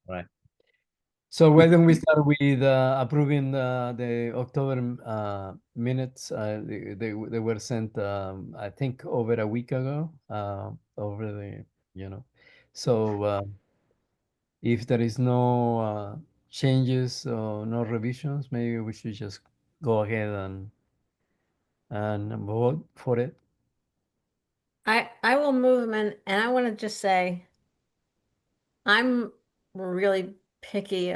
Right. So why don't we start with approving the October minutes? They were sent, I think, over a week ago. Over the, you know. So if there is no changes or no revisions, maybe we should just go ahead and vote for it. I will move them in, and I want to just say I'm really picky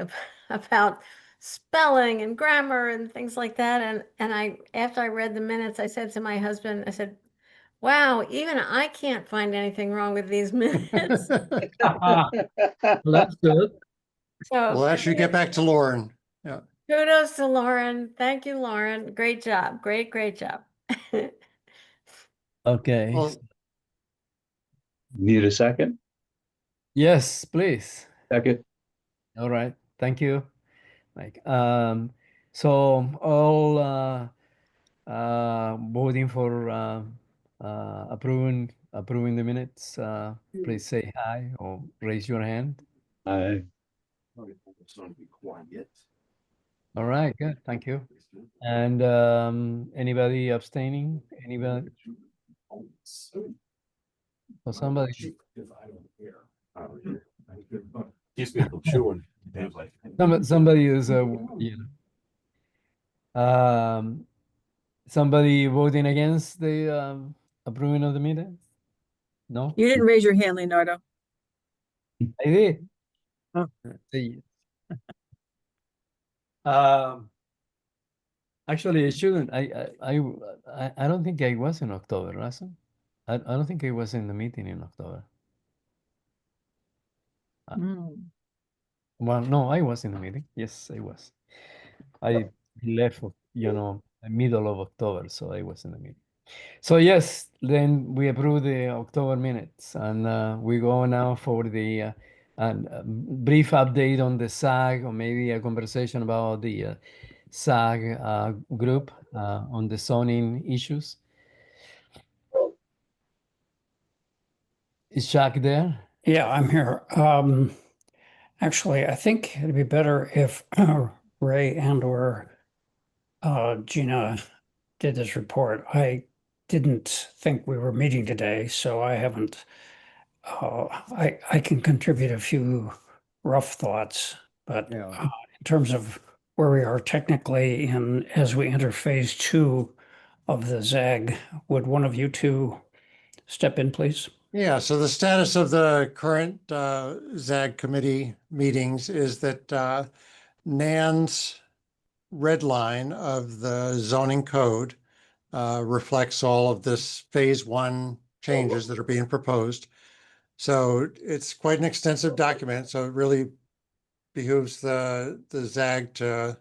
about spelling and grammar and things like that. And I after I read the minutes, I said to my husband, I said, "Wow, even I can't find anything wrong with these minutes." Well, that's good. So Well, that should get back to Lauren. Yeah. kudos to Lauren. Thank you, Lauren. Great job. Great job. Okay. Well, Need a second? Yes, please. Second. All right. Thank you. Like, so all voting for approving the minutes, please say aye or raise your hand. I All right, good. Thank you. And anybody abstaining? Anybody? Or somebody? Somebody is somebody voting against the approving of the minutes? No, You didn't raise your hand, Leonardo. I did. Oh. Say yes. Um, actually, it shouldn't. I don't think I was in October, was I don't think I was in the meeting in October. Mm. Well, no, I was in the meeting. Yes, I was. I left, middle of October, so I was in the meeting. So yes, then we approve the October minutes, and we go now for the brief update on the SAG, or maybe a conversation about the SAG group on the zoning issues. Is Jack there? Yeah, I'm here. Actually, I think it'd be better if Ray and or Gina did this report. I didn't think we were meeting today, so I haven't. I can contribute a few rough thoughts, but Yeah. in terms of where we are technically and as we enter phase 2 of the ZAG, would one of you two step in, please? Yeah, so the status of the current ZAG committee meetings is that NAN's red line of the zoning code reflects all of this phase 1 changes that are being proposed. So it's quite an extensive document. So it really behooves the ZAG to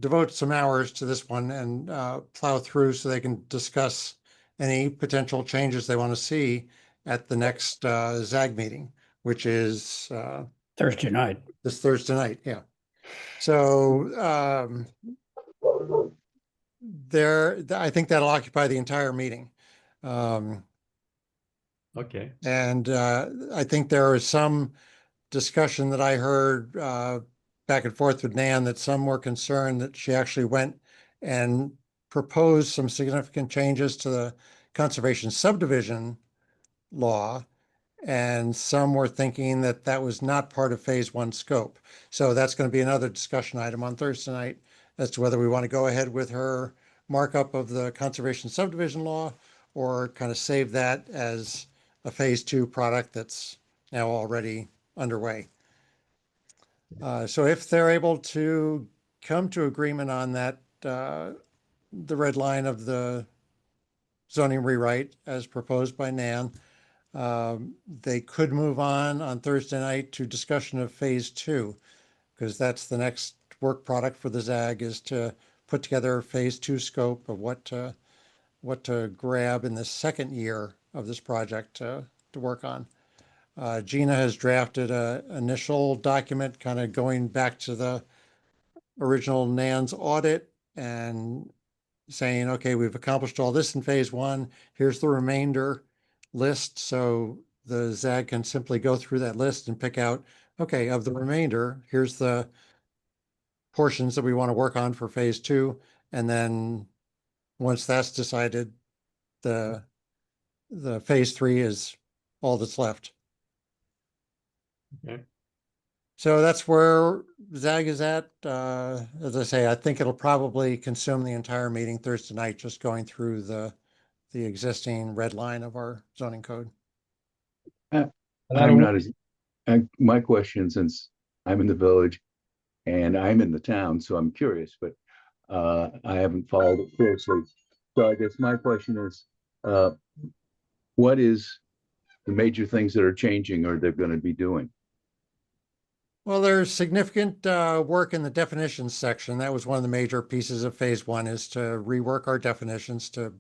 devote some hours to this one and plow through so they can discuss any potential changes they want to see at the next ZAG meeting, which is Thursday night. this Thursday night. Yeah. So I think that'll occupy the entire meeting. Okay. And I think there is some discussion that I heard back and forth with Nan that some were concerned that she actually went and proposed some significant changes to the conservation subdivision law. And some were thinking that that was not part of phase 1 scope. So that's going to be another discussion item on Thursday night as to whether we want to go ahead with her markup of the conservation subdivision law or kind of save that as a phase 2 product that's now already underway. So if they're able to come to agreement on that, the red line of the zoning rewrite as proposed by Nan, they could move on Thursday night to discussion of phase 2, because that's the next work product for the ZAG, is to put together a phase 2 scope of what to grab in the second year of this project to work on. Gina has drafted an initial document kind of going back to the original NAN's audit and saying, okay, we've accomplished all this in phase 1. Here's the remainder list. So the ZAG can simply go through that list and pick out okay, of the remainder, here's the portions that we want to work on for phase two. And then once that's decided, the phase three is all that's left. Okay. So that's where ZAG is at. As I say, I think it'll probably consume the entire meeting Thursday night, just going through the existing red line of our zoning code. A lot I'm of not as, my question, since I'm in the village and I'm in the town, so I'm curious, but I haven't followed it closely. So I guess my question is, what is the major things that are changing or they're going to be doing? Well, there's significant work in the definitions section. That was one of the major pieces of phase one, is to rework our definitions to,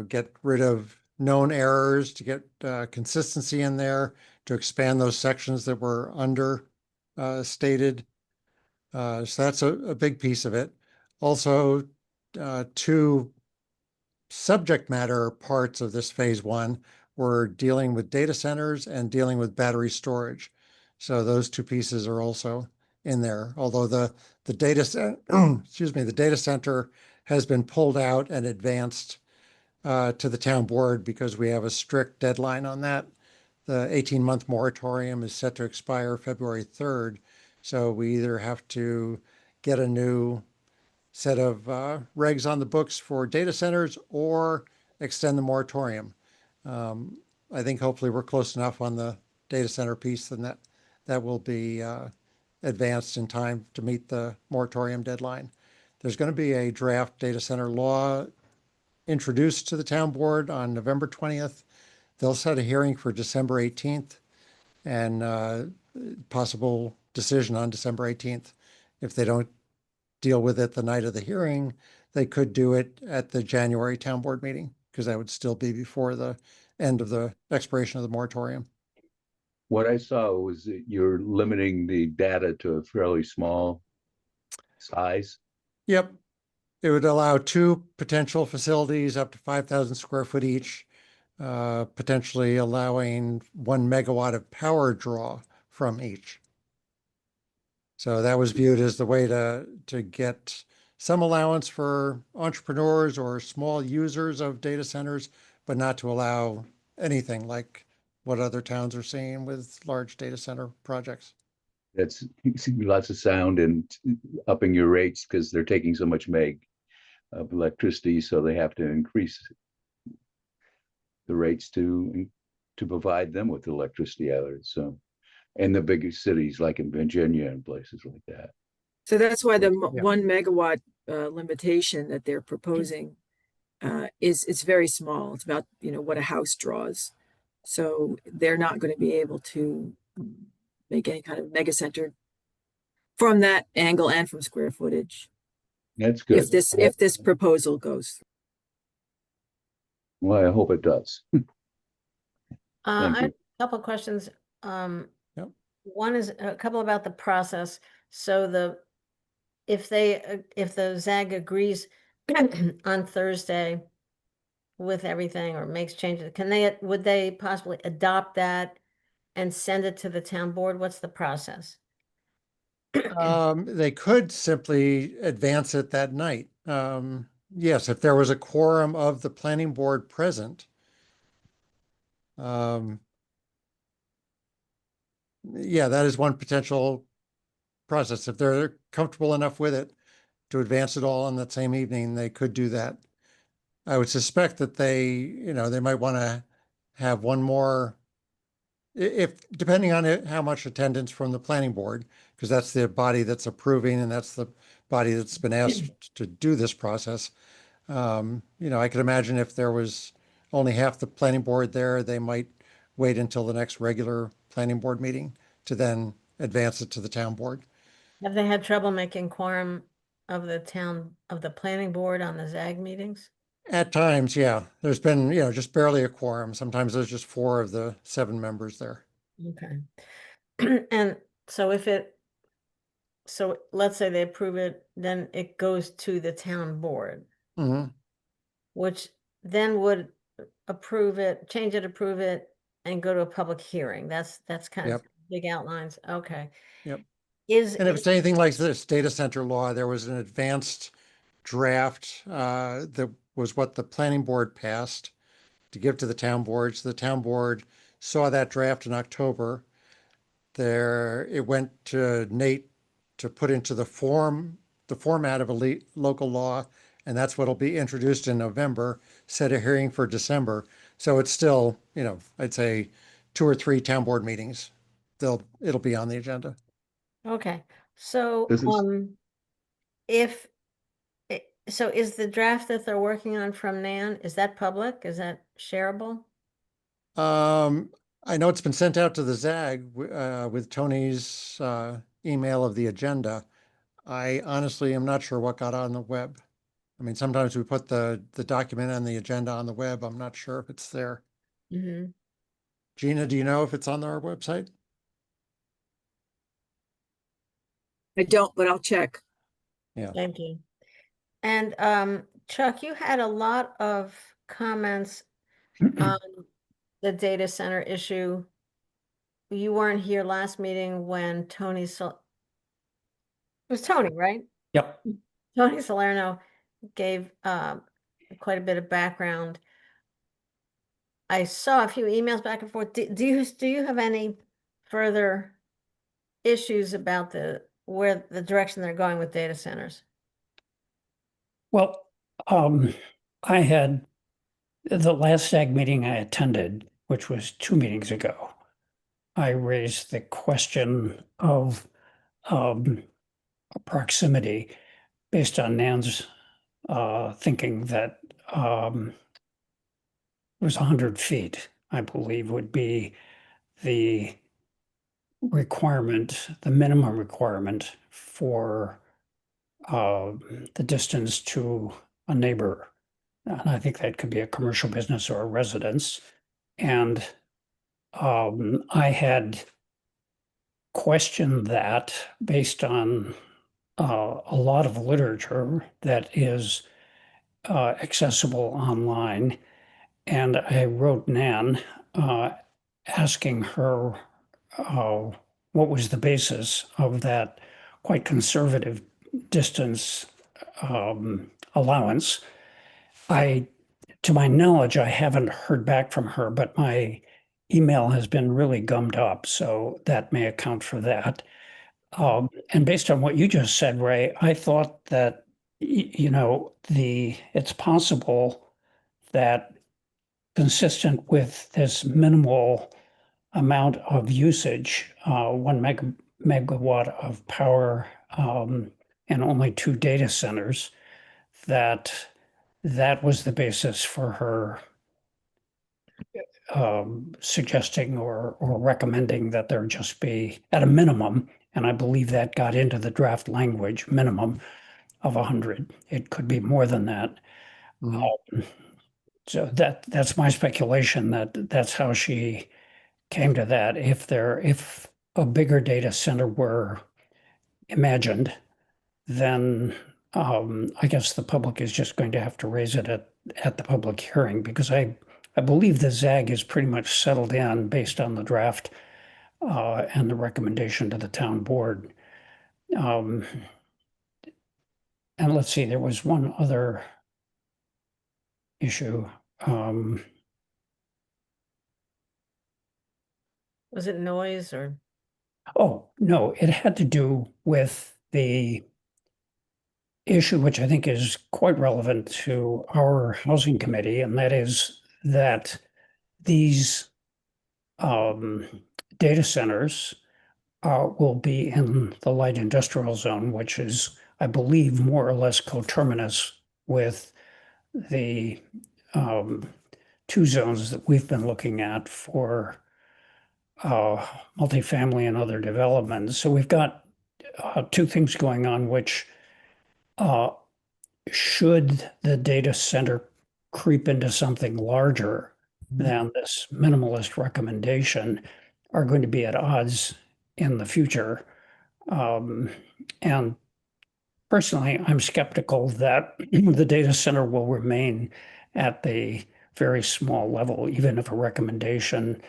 get rid of known errors, to get consistency in there, to expand those sections that were under stated. So that's a big piece of it. Also, two subject matter parts of this phase one were dealing with data centers and dealing with battery storage. So those two pieces are also in there, although the data the data center has been pulled out and advanced to the town board because we have a strict deadline on that. The 18-month moratorium is set to expire February 3rd. So we either have to get a new set of regs on the books for data centers or extend the moratorium. I think hopefully we're close enough on the data center piece then that will be advanced in time to meet the moratorium deadline. There's going to be a draft data center law introduced to the town board on November 20th. They'll set a hearing for December 18th and possible decision on December 18th. If they don't deal with it the night of the hearing, they could do it at the January town board meeting, because that would still be before the end of the expiration of the moratorium. What I saw was that you're limiting the data to a fairly small size. Yep. It would allow two potential facilities up to 5,000 square foot each, potentially allowing 1 megawatt of power draw from each. So that was viewed as the way to get some allowance for entrepreneurs or small users of data centers, but not to allow anything like what other towns are seeing with large data center projects. That's lots of sound and upping your rates because they're taking so much meg of electricity, so they have to increase the rates to provide them with electricity out of it. So, and the bigger cities like in Virginia and places like that. So that's why the Yeah. 1 megawatt limitation that they're proposing it's very small. It's about, what a house draws. So they're not going to be able to make any kind of mega center from that angle and from square footage That's good. if this proposal goes through. Well, I hope it does. Thank I have you. a couple of questions. Yep. One is a couple about the process. So if the ZAG agrees on Thursday with everything or makes changes, would they possibly adopt that and send it to the town board? What's the process? They could simply advance it that night. Yes, if there was a quorum of the planning board present. Yeah, that is one potential process. If they're comfortable enough with it to advance it all on that same evening, they could do that. I would suspect that they might want to have one more, if depending on how much attendance from the planning board, because that's the body that's approving and that's the body that's been asked to do this process. I could imagine if there was only half the planning board there, they might wait until the next regular planning board meeting to then advance it to the town board. Have they had trouble making quorum of the planning board on the ZAG meetings? At times, yeah, there's been, just barely a quorum. Sometimes there's just 4 of the 7 members there. Okay. And so so let's say they approve it, then it goes to the town board, Mhm. which then would approve it, change it, approve it, and go to a public hearing. That's kind of Yep. big outlines. Okay. Yep. Is, And if it's anything like this data center law, there was an advanced draft that was what the planning board passed to give to the town boards. The town board saw that draft in October. There, it went to Nate to put into the format of a local law, and that's what'll be introduced in November, set a hearing for December. So it's still, I'd say 2 or 3 town board meetings. It'll be on the agenda. okay, so, This is- if, so is the draft that they're working on from Nan, is that public? Is that shareable? I know it's been sent out to the ZAG with Tony's email of the agenda. I honestly am not sure what got on the web. I mean, sometimes we put the document and the agenda on the web. I'm not sure if it's there. Mm-hmm. Gina, do you know if it's on our website? I don't, but I'll check. Thank you. And Chuck, you had a lot of comments on the data center issue. You weren't here last meeting when it was Tony, right? Yep. Tony Salerno gave quite a bit of background. I saw a few emails back and forth. Do you have any further issues about where the direction they're going with data centers? Well, I had the last SAG meeting I attended, which was 2 meetings ago. I raised the question of proximity based on Nan's thinking that it was 100 feet, I believe, would be the requirement, the minimum requirement for the distance to a neighbor. And I think that could be a commercial business or a residence. And I had questioned that based on a lot of literature that is accessible online. And I wrote Nan asking her what was the basis of that quite conservative distance allowance. To my knowledge, I haven't heard back from her, but my email has been really gummed up, so that may account for that. And based on what you just said, Ray, I thought that it's possible that consistent with this minimal amount of usage, 1 megawatt of power, and only 2 data centers, that was the basis for her suggesting or recommending that there just be, at a minimum, and I believe that got into the draft language, minimum of 100. It could be more than that. So that's my speculation, that's how she came to that. If a bigger data center were imagined, then I guess the public is just going to have to raise it at the public hearing, because I believe the ZAG is pretty much settled in based on the draft and the recommendation to the town board. And let's see, there was one other issue. Was it noise or? Oh, no, it had to do with the issue, which I think is quite relevant to our housing committee, and that is that these data centers will be in the light industrial zone, which is, I believe, more or less coterminous with the 2 zones that we've been looking at for multifamily and other developments. So we've got 2 things going on, which should the data center creep into something larger than this minimalist recommendation, are going to be at odds in the future. And personally, I'm skeptical that the data center will remain at the very small level, even if a recommendation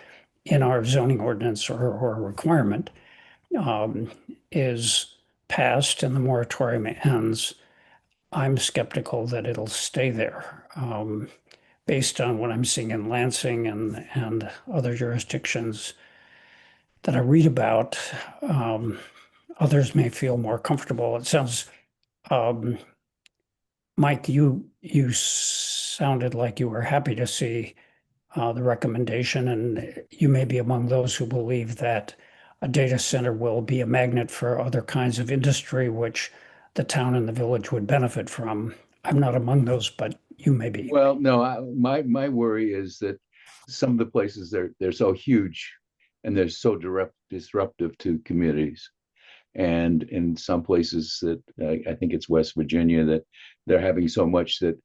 in our zoning ordinance or a requirement is passed and the moratorium ends, I'm skeptical that it'll stay there. Based on what I'm seeing in Lansing and other jurisdictions that I read about, others may feel more comfortable. It sounds, Mike, you sounded like you were happy to see the recommendation, and you may be among those who believe that a data center will be a magnet for other kinds of industry, which the town and the village would benefit from. I'm not among those, but you may be. Well, no, my worry is that some of the places they're so huge and they're so disruptive to communities. And in some places that I think it's West Virginia, that they're having so much that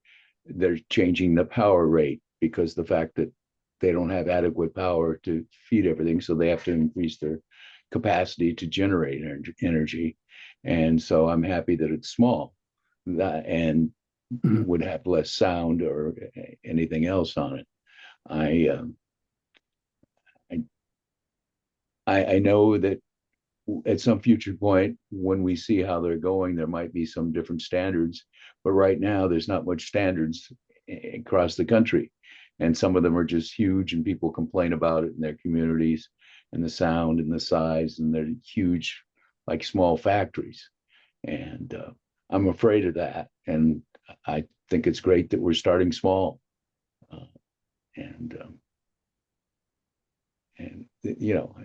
they're changing the power rate because the fact that they don't have adequate power to feed everything. So they have to increase their capacity to generate energy. And so I'm happy that it's small and would have less sound or anything else on it. I know that at some future point, when we see how they're going, there might be some different standards. But right now, there's not much standards across the country. And some of them are just huge and people complain about it in their communities and the sound and the size, and they're huge, like small factories. And I'm afraid of that. And I think it's great that we're starting small. And you know,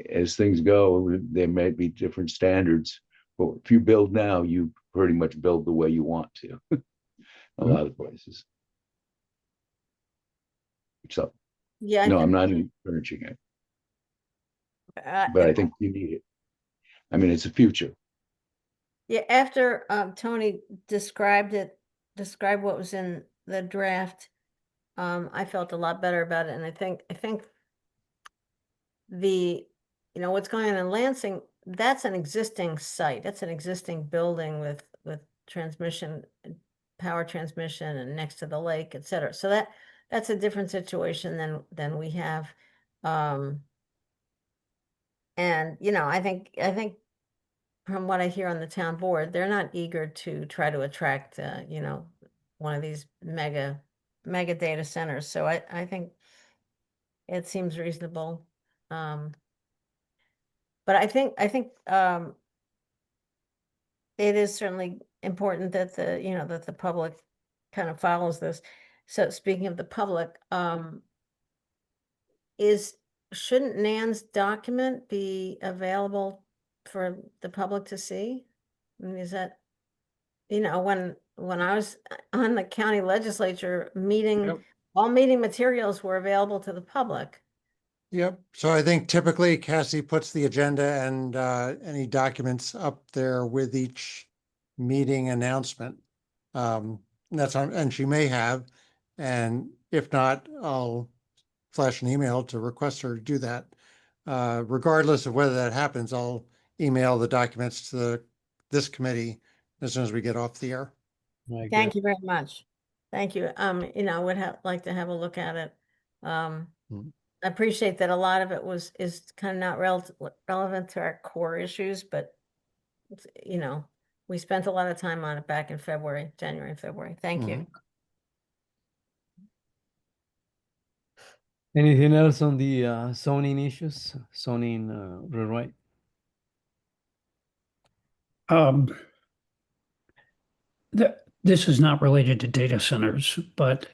as things go, there may be different standards, but if you build now, you pretty much build the way you want to. A lot of places. So Yeah. no, I'm not encouraging it, but I think you need it. I mean, it's a future. Yeah, after Tony described what was in the draft, I felt a lot better about it. And I think what's going on in Lansing, that's an existing site. That's an existing building with transmission, power transmission, and next to the lake, et cetera. So that's a different situation than we have. And I think from what I hear on the town board, they're not eager to try to attract one of these mega data centers. So I think it seems reasonable. But I think it is certainly important that the public kind of follows this. So speaking of the public, shouldn't Nan's document be available for the public to see? I mean, is that, when I was on the county legislature meeting, Yep. all meeting materials were available to the public. Yep. So I think typically Cassie puts the agenda and any documents up there with each meeting announcement. And she may have, and if not, I'll flash an email to request her to do that. Regardless of whether that happens, I'll email the documents to this committee as soon as we get off the air. Thank you very much. Thank you. I would like to have a look at it. I appreciate that a lot of it is kind of not relevant to our core issues, but we spent a lot of time on it back in January and February. Thank you. Anything else on the zoning issues, zoning rewrite? This is not related to data centers, but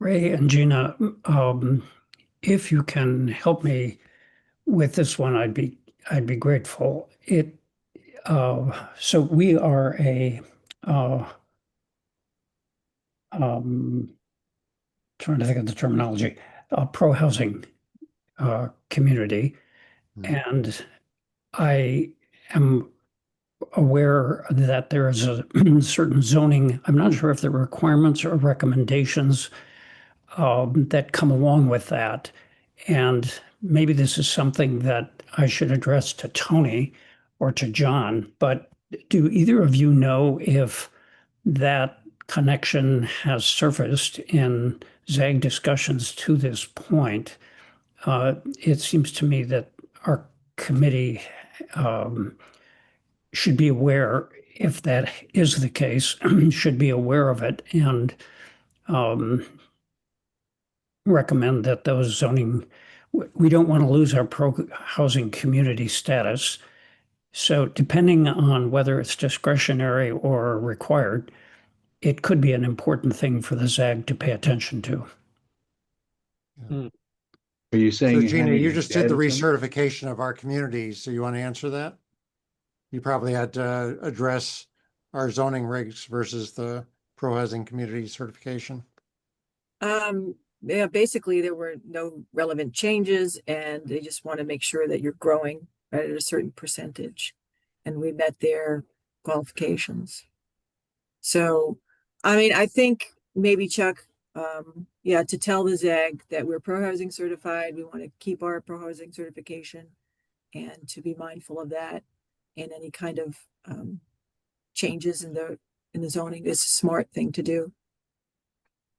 Ray and Gina, if you can help me with this one, I'd be grateful. So we are a trying to think of the terminology, pro-housing community, and I am aware that there is a certain zoning. I'm not sure if there are requirements or recommendations that come along with that. And maybe this is something that I should address to Tony or to John, but do either of you know if that connection has surfaced in ZAG discussions to this point, it seems to me that our committee should be aware, if that is the case, should be aware of it and recommend that those zoning, we don't want to lose our pro-housing community status. So depending on whether it's discretionary or required, it could be an important thing for the ZAG to pay attention to. Are you So saying? Gina, having you a just did the status on it? recertification of our community, so you want to answer that? You probably had to address our zoning regs versus the pro-housing community certification. Yeah, basically there were no relevant changes and they just want to make sure that you're growing at a certain percentage. And we met their qualifications. So, I mean, I think maybe Chuck, yeah, to tell the ZAG that we're pro-housing certified, we want to keep our pro-housing certification and to be mindful of that and any kind of changes in the zoning is a smart thing to do.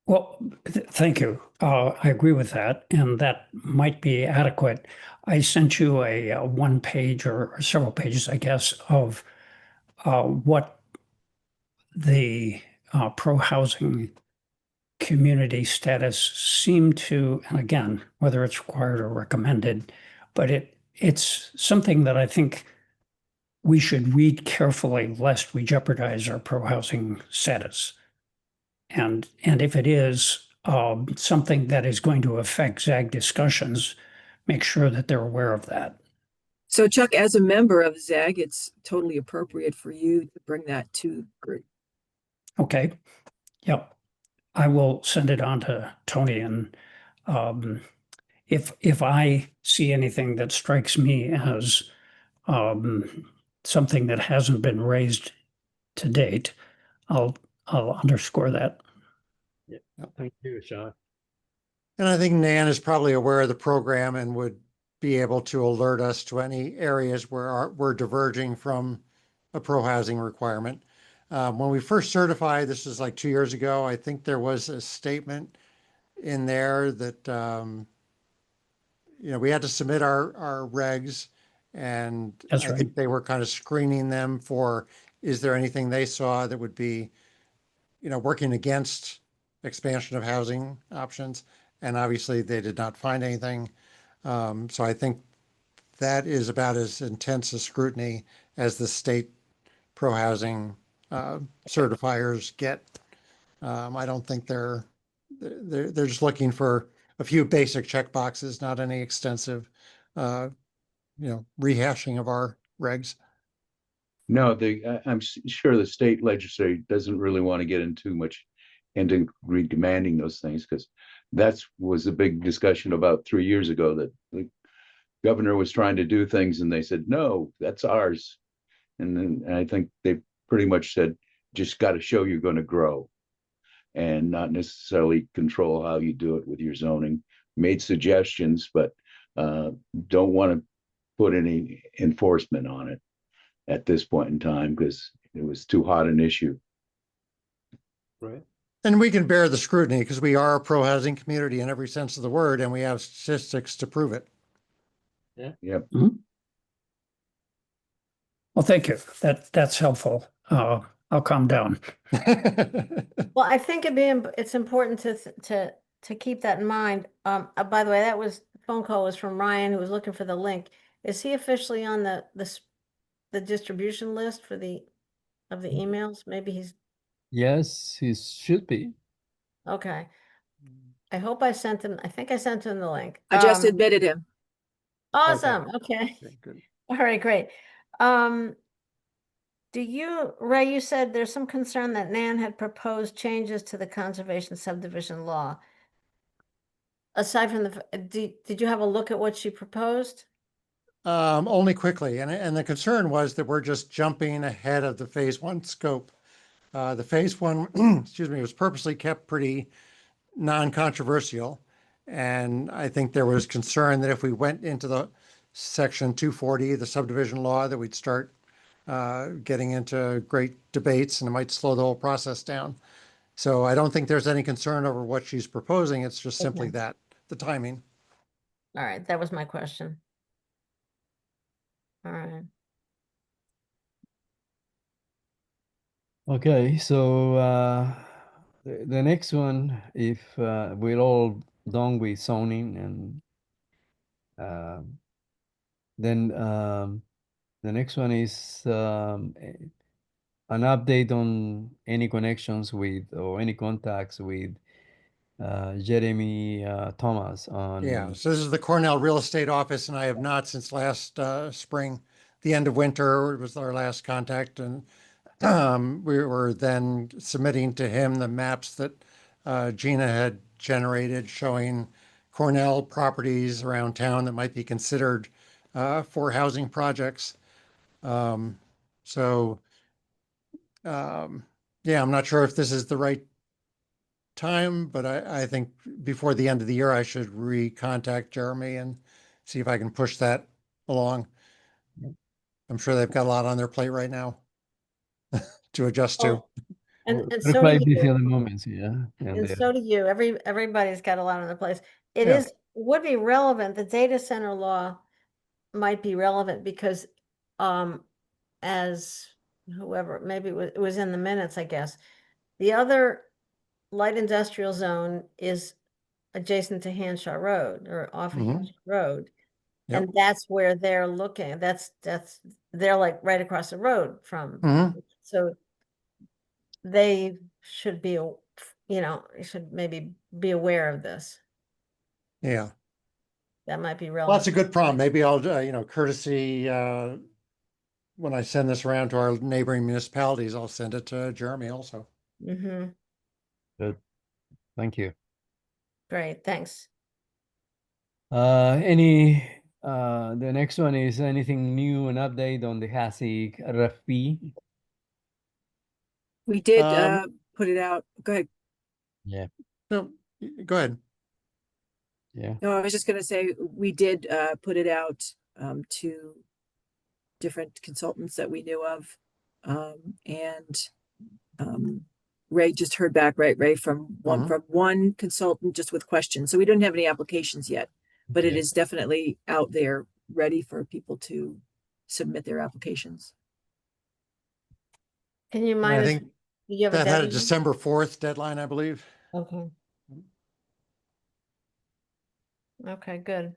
Well, thank you. I agree with that, and that might be adequate. I sent you a one page or several pages, I guess, of what the pro-housing community status seemed to, and again, whether it's required or recommended, but it's something that I think we should read carefully lest we jeopardize our pro-housing status. And if it is something that is going to affect ZAG discussions, make sure that they're aware of that. So Chuck, as a member of ZAG, it's totally appropriate for you to bring that to the group. Okay. Yep. I will send it on to Tony, and if I see anything that strikes me as something that hasn't been raised to date, I'll underscore that. Thank you, Sean. And I think Nan is probably aware of the program and would be able to alert us to any areas where we're diverging from a pro-housing requirement. When we first certified, this was like 2 years ago, I think there was a statement in there that, we had to submit our regs, and That's I right. think they were kind of screening them for, is there anything they saw that would be, working against expansion of housing options? And obviously they did not find anything. So I think that is about as intense a scrutiny as the state pro-housing certifiers get. I don't think they're just looking for a few basic check boxes, not any extensive, rehashing of our regs. No, I'm sure the state legislature doesn't really want to get into much into demanding those things, because that was a big discussion about 3 years ago, that the governor was trying to do things and they said, no, that's ours. And then I think they pretty much said, just got to show you're going to grow and not necessarily control how you do it with your zoning. Made suggestions, but don't want to put any enforcement on it at this point in time because it was too hot an issue. Right. And we can bear the scrutiny because we are a pro-housing community in every sense of the word, and we have statistics to prove it. Yep. Well, thank you. That's helpful. I'll calm down. Well, I think it's important to keep that in mind. By the way, the phone call was from Ryan, who was looking for the link. Is he officially on the distribution list of the emails? Maybe he's Yes, he should be. okay. I hope I sent him. I think I sent him the link. I just admitted him. Awesome. Okay. Okay, good. All right, great. Ray, you said there's some concern that Nan had proposed changes to the conservation subdivision law. Aside from did you have a look at what she proposed? Only quickly, and the concern was that we're just jumping ahead of the phase one scope. The phase one, excuse me, was purposely kept pretty non-controversial. And I think there was concern that if we went into the section 240, the subdivision law, that we'd start getting into great debates and it might slow the whole process down. So I don't think there's any concern over what she's proposing. It's just simply Okay. that, the timing. All right, that was my question. All right. Okay, so the next one, if we're all done with zoning, and then the next one is an update on any connections with or any contacts with Jeremy Thomas on. Yeah, so this is the Cornell Real Estate Office, and I have not since last spring. The end of winter was our last contact, and we were then submitting to him the maps that Gina had generated showing Cornell properties around town that might be considered for housing projects. So, yeah, I'm not sure if this is the right time, but I think before the end of the year, I should recontact Jeremy and see if I can push that along. I'm sure they've got a lot on their plate right now to adjust to. Well, and We're so do quite busy you. at the moment, yeah. And they're- so do you. Everybody's got a lot on their place. It Yeah. would be relevant. The data center law might be relevant because as whoever, maybe it was in the minutes, I guess. The other light industrial zone is adjacent to Hanshaw Road or off of Mhm. Hanshaw Road. Yep. And that's where they're looking. They're like right across the road from. Mhm. So they should be, should maybe be aware of this. Yeah. That might be Well, relevant. that's a good problem. Maybe I'll, courtesy, when I send this around to our neighboring municipalities, I'll send it to Jeremy also. Mm-hmm. Good. Thank you. Great, thanks. The next one is anything new, an update on the HASIG RFP? We did Um, put it out. Go ahead. Yeah. No, go ahead. Yeah. No, I was just gonna say, we did put it out to different consultants that we knew of. And Ray just heard back, right, Ray, from one consultant just with questions. So we don't have any applications yet, but it Okay. is definitely out there ready for people to submit their applications. Can you And mind I us, think do you have a that had a deadline? December 4th deadline, I believe. Okay. Okay, good.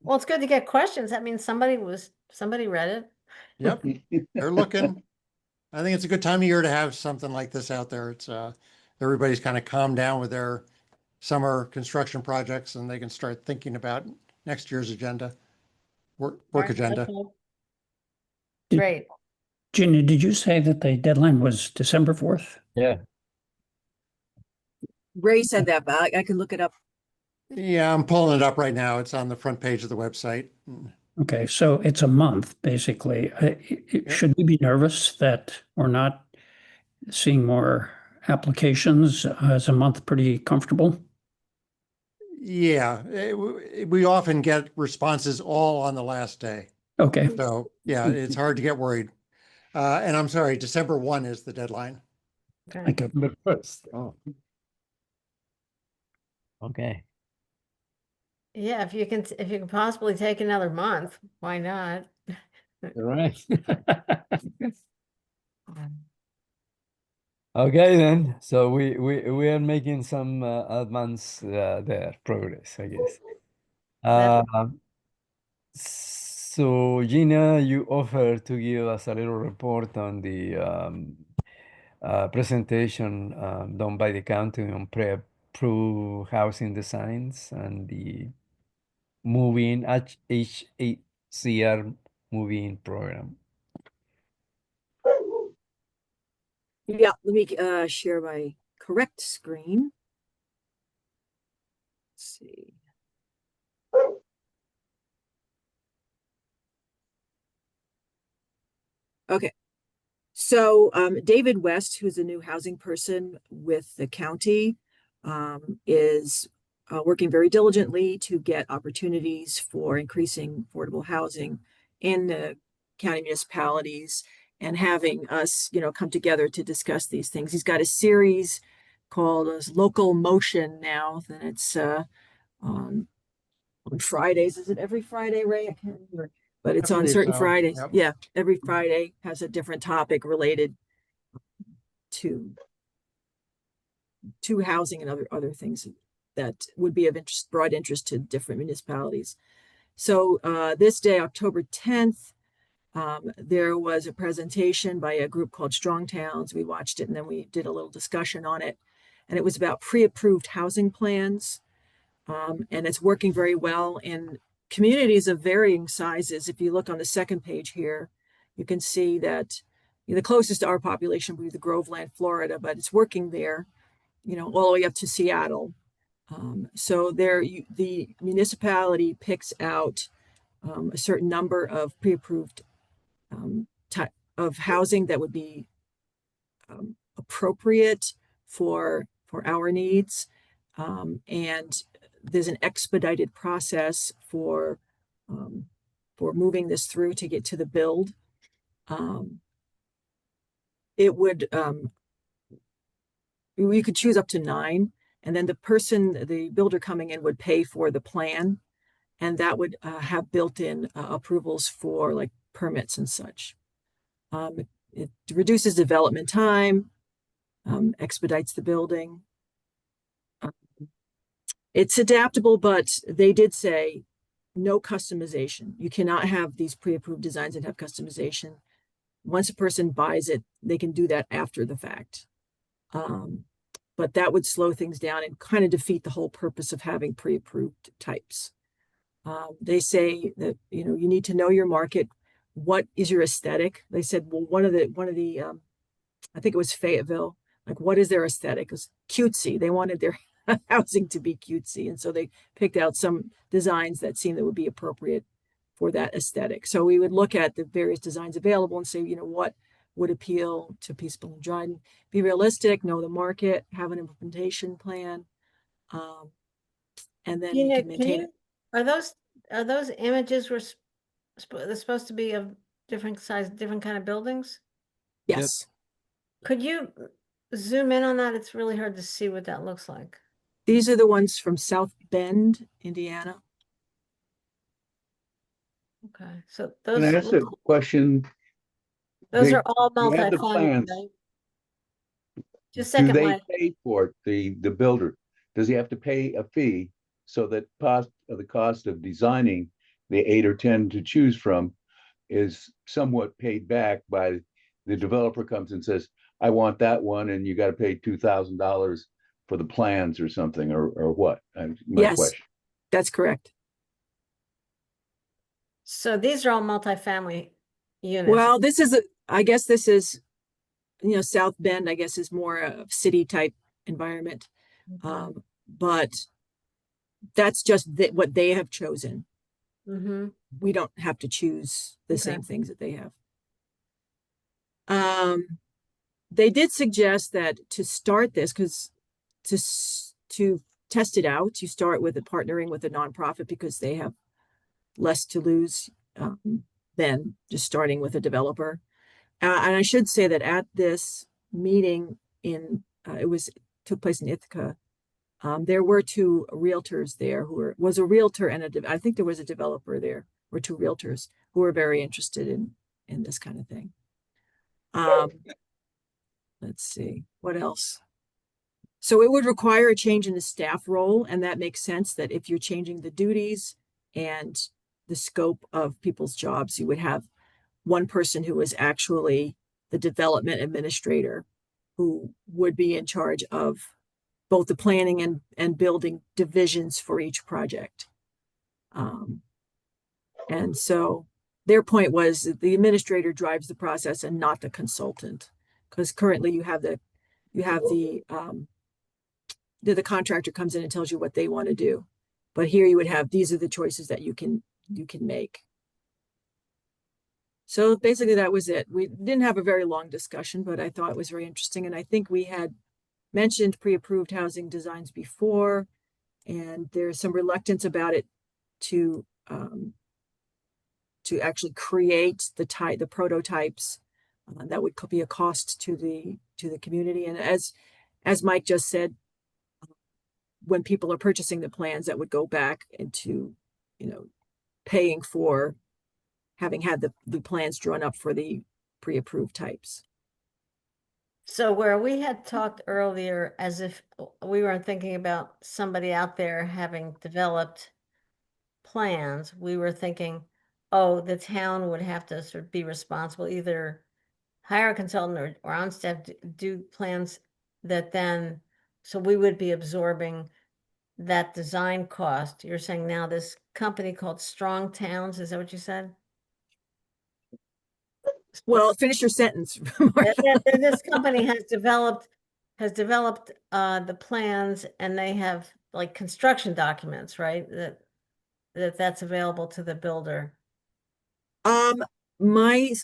Well, it's good to get questions. That means somebody read it. Yep, they're looking. I think it's a good time of year to have something like this out there. It's everybody's kind of calmed down with their summer construction projects, and they can start thinking about next year's agenda, work Alright, agenda. okay. Did- Great. Ginny, did you say that the deadline was December 4th? Yeah. Ray said that, but I can look it up. Yeah, I'm pulling it up right now. It's on the front page of the website. Okay, so it's a month, basically. Should we be nervous that we're not seeing more applications? Is a month pretty comfortable? Yeah, we often get responses all on the last day. Okay, So yeah, it's hard to get worried. And I'm sorry, December 1 is the deadline. Okay. thank you. The first. Oh. Okay. Yeah, if you can possibly take another month, why not? All right. Okay then. So we are making some advance there progress, I guess. So Gina, you offered to give us a little report on the presentation done by the county on pre-approved housing designs and the moving HHCR moving program. Yeah, let me share my correct screen. Let's see. Okay. So David West, who's a new housing person with the county, is working very diligently to get opportunities for increasing affordable housing in the county municipalities. and having us, come together to discuss these things. He's got a series called Local Motion now, and it's on Fridays. Is it every Friday, Ray? I can't remember. But it's I on believe certain so. Fridays. Yep. Yeah, every Friday has a different topic related to housing and other things that would be of interest, broad interest to different municipalities. So this day, October 10th, there was a presentation by a group called Strong Towns. We watched it and then we did a little discussion on it. And it was about pre-approved housing plans. And it's working very well in communities of varying sizes. If you look on the second page here, you can see that the closest to our population would be the Groveland, Florida, but it's working there, all the way up to Seattle. So there, the municipality picks out a certain number of pre-approved type of housing that would be appropriate for our needs, and there's an expedited process for moving this through to get to the build. It would we could choose up to 9, and then the builder coming in would pay for the plan, and that would have built-in approvals for like permits and such. It reduces development time, expedites the building. It's adaptable, but they did say no customization. You cannot have these pre-approved designs and have customization. Once a person buys it, they can do that after the fact. But that would slow things down and kind of defeat the whole purpose of having pre-approved types. They say that, you need to know your market. What is your aesthetic? They said, well, one of the I think it was Fayetteville, like, what is their aesthetic? It was cutesy. They wanted their housing to be cutesy. And so they picked out some designs that seemed that would be appropriate for that aesthetic. So we would look at the various designs available and say, what would appeal to Peaceable and Dryden, be realistic, know the market, have an implementation plan, and then you can maintain it. Are those images they're supposed to be of different size, different kind of buildings? Yes. Could you zoom in on that? It's really hard to see what that looks like. These are the ones from South Bend, Indiana. Okay, so Can I ask a those question? those They- are all you have the multifamily, plans. right? Just Do second they line. pay for it, the builder? Does he have to pay a fee so that the cost of designing the 8 or 10 to choose from is somewhat paid back by the developer comes and says, I want that one, and you got to pay $2,000 for the plans or something, or what? My Yes. question. That's correct. So these are all multifamily units. Well, I guess this is, South Bend, I guess, is more a city type environment. Mhm. But that's just what they have chosen. Mhm. We don't have to choose the Okay. same things that they have. They did suggest that to start this, because to test it out, you start with partnering with a nonprofit because they have less to lose than just starting with a developer. And I should say that at this meeting took place in Ithaca, there were 2 realtors there was a realtor and I think there was a developer there, or 2 realtors who were very interested in this kind of thing. Let's see, what else? So it would require a change in the staff role, and that makes sense that if you're changing the duties and the scope of people's jobs, you would have one person who is actually the development administrator who would be in charge of both the planning and building divisions for each project. And so their point was that the administrator drives the process and not the consultant, because currently you have the contractor comes in and tells you what they want to do. But here you would have, these are the choices that you can make. So basically that was it. We didn't have a very long discussion, but I thought it was very interesting. And I think we had mentioned pre-approved housing designs before, and there's some reluctance about it to actually create the prototypes That would be a cost to the community. And as Mike just said, when people are purchasing the plans, that would go back into, paying for having had the plans drawn up for the pre-approved types. So where we had talked earlier as if we weren't thinking about somebody out there having developed plans, we were thinking, oh, the town would have to sort of be responsible, either hire a consultant or on staff do plans that then, so we would be absorbing that design cost. You're saying now this company called Strong Towns, is that what you said? Well, finish your sentence. And this company has developed the plans, and they have like construction documents, right? That's available to the builder. My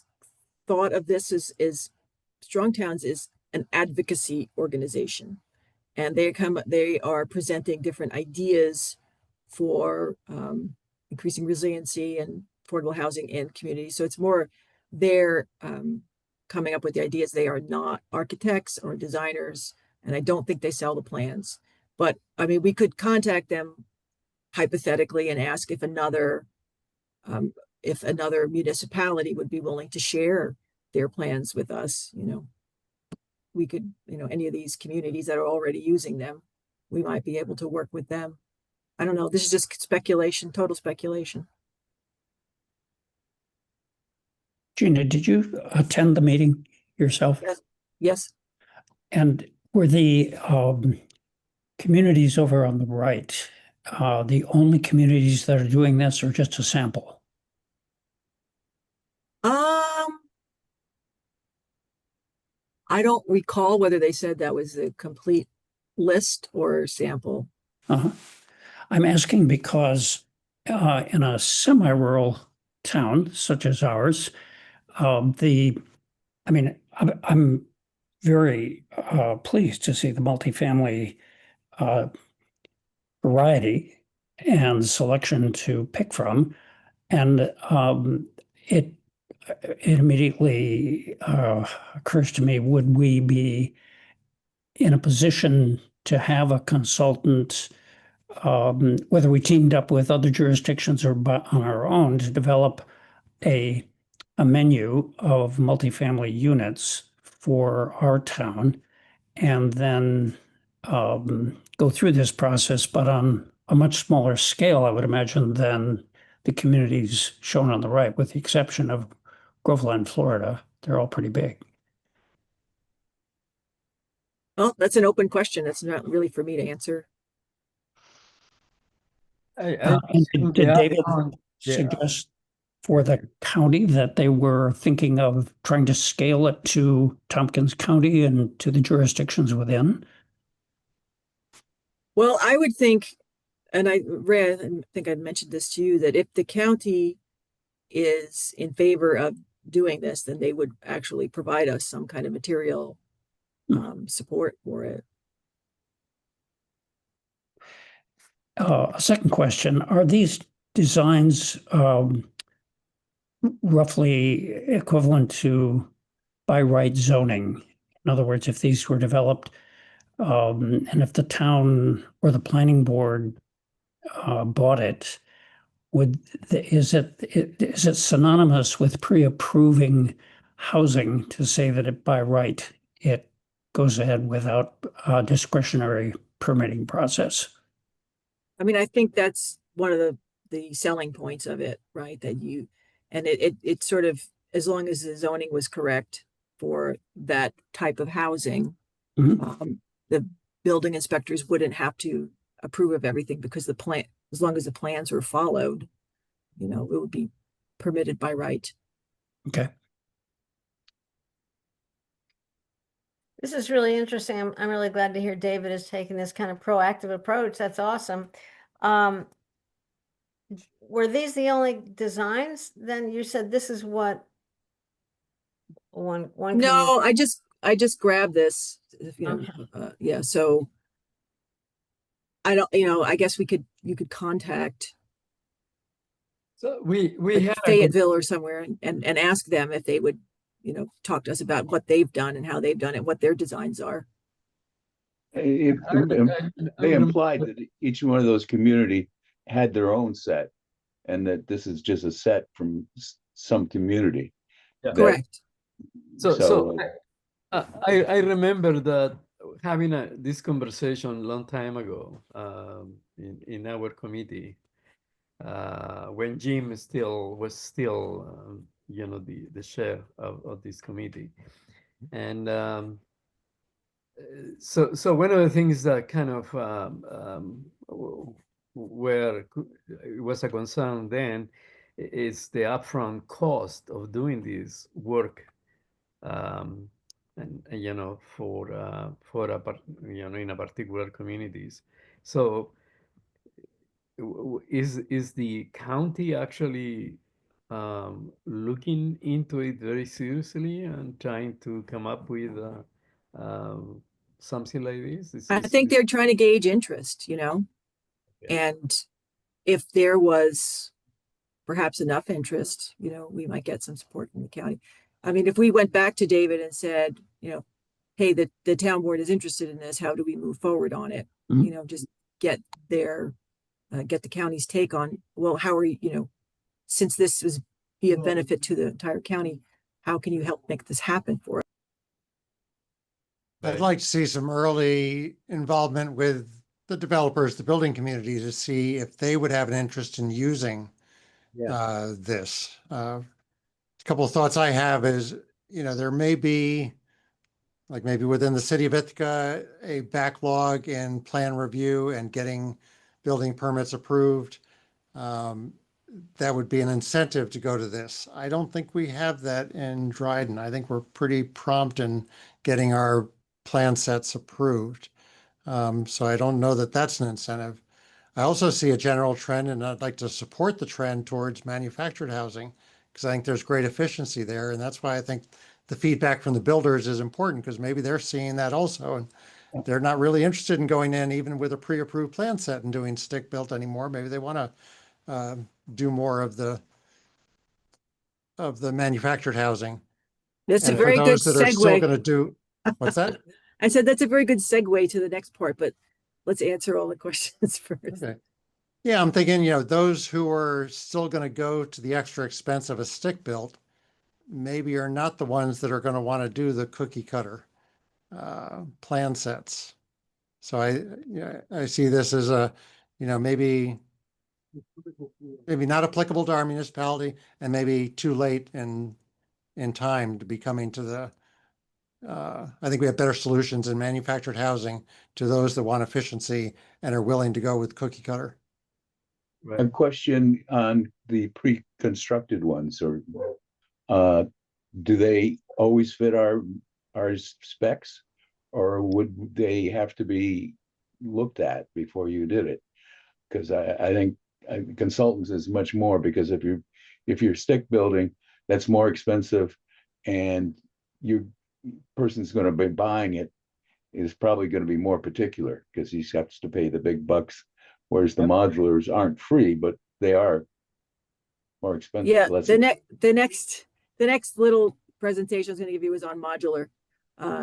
thought of this is Strong Towns is an advocacy organization, and they are presenting different ideas for increasing resiliency and affordable housing in communities. So it's more they're coming up with the ideas. They are not architects or designers, and I don't think they sell the plans. But I mean, we could contact them hypothetically and ask if another municipality would be willing to share their plans with us. We could, any of these communities that are already using them, we might be able to work with them. I don't know. This is just speculation, total speculation. Gina, did you attend the meeting yourself? Yes. And were the communities over on the right the only communities that are doing this, or just a sample? I don't recall whether they said that was a complete list or sample. I'm asking because in a semi-rural town such as ours, I'm very pleased to see the multifamily variety and selection to pick from, and it immediately occurs to me: would we be in a position to have a consultant, whether we teamed up with other jurisdictions or on our own, to develop a menu of multifamily units for our town, and then go through this process, but on a much smaller scale, I would imagine, than the communities shown on the right, with the exception of Groveland, Florida. They're all pretty big. Well, that's an open question. That's not really for me to answer. I And did David suggest for the county that they were thinking of trying to scale it to Tompkins County and to the jurisdictions within? Well, I would think, and I think I'd mentioned this to you, that if the county is in favor of doing this, then they would actually provide us some kind of material support for it. A second question: are these designs roughly equivalent to by right zoning? In other words, if these were developed and if the town or the planning board bought it, is it synonymous with pre-approving housing to say that it by right it goes ahead without a discretionary permitting process? I mean, I think that's one of the selling points of it, right? That it sort of, as long as the zoning was correct for that type of housing, the building inspectors wouldn't have to approve of everything, because as long as the plans were followed, it would be permitted by right. Okay. This is really interesting. I'm really glad to hear David is taking this kind of proactive approach. That's awesome. Were these the only designs? Then you said this is what one. No, I just grabbed this. Okay. Yeah. So I don't. I guess you could contact. So we like had Fayetteville or somewhere and ask them if they would talk to us about what they've done and how they've done it, what their designs are. It, they implied that each one of those community had their own set, and that this is just a set from some community. Yeah. that- Correct. So I remember that having this conversation a long time ago in our committee when Jim was still the chair of this committee, and so one of the things that kind of it was a concern then is the upfront cost of doing this work, and for in a particular communities. So is the county actually looking into it very seriously and trying to come up with something like this? I think they're trying to gauge interest, and if there was perhaps enough interest, we might get some support from the county. I mean, if we went back to David and said, hey, the town board is interested in this, how do we move forward on it? Just get the county's take on, well, how are you, since this was be a benefit to the entire county, how can you help make this happen for us? I'd like to see some early involvement with the developers, the building community, to see if they would have an interest in using this. A couple of thoughts I have is, there may be, like maybe within the city of Ithaca, a backlog in plan review and getting building permits approved. That would be an incentive to go to this. I don't think we have that in Dryden. I think we're pretty prompt in getting our plan sets approved. So I don't know that that's an incentive. I also see a general trend, and I'd like to support the trend towards manufactured housing, because I think there's great efficiency there. And that's why I think the feedback from the builders is important, because maybe they're seeing that also. And they're not really interested in going in even with a pre-approved plan set and doing stick built anymore. Maybe they want to do more of the manufactured housing. That's a And for very good those that are still going segue. to do, what's that? I said that's a very good segue to the next part, but let's answer all the questions first. Okay. Yeah, I'm thinking, those who are still going to go to the extra expense of a stick built maybe are not the ones that are going to want to do the cookie cutter plan sets. So I see this as a, maybe not applicable to our municipality, and maybe too late in time to be coming to the, I think we have better solutions in manufactured housing to those that want efficiency and are willing to go with cookie cutter. A question on the pre-constructed ones, or do they always fit our specs, or would they have to be looked at before you did it? Because I think consultants is much more, because if you're stick building, that's more expensive, and your person's going to be buying it is probably going to be more particular, because he has to pay the big bucks. Whereas the modulars aren't free, but they are more expensive. Yeah, the next little presentation I was going to give you was on modular.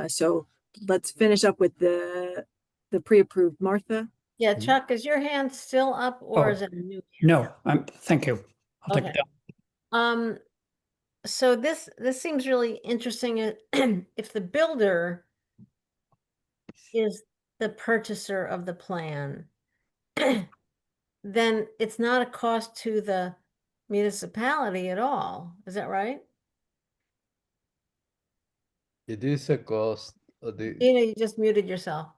So let's finish up with the pre-approved. Martha? Yeah, Chuck, is your hand still up, or Oh, is it a new? No, thank you. I'll take it Okay. down. So this seems really interesting. If the builder is the purchaser of the plan, then it's not a cost to the municipality at all. Is that right? It is a cost of the. You just muted yourself.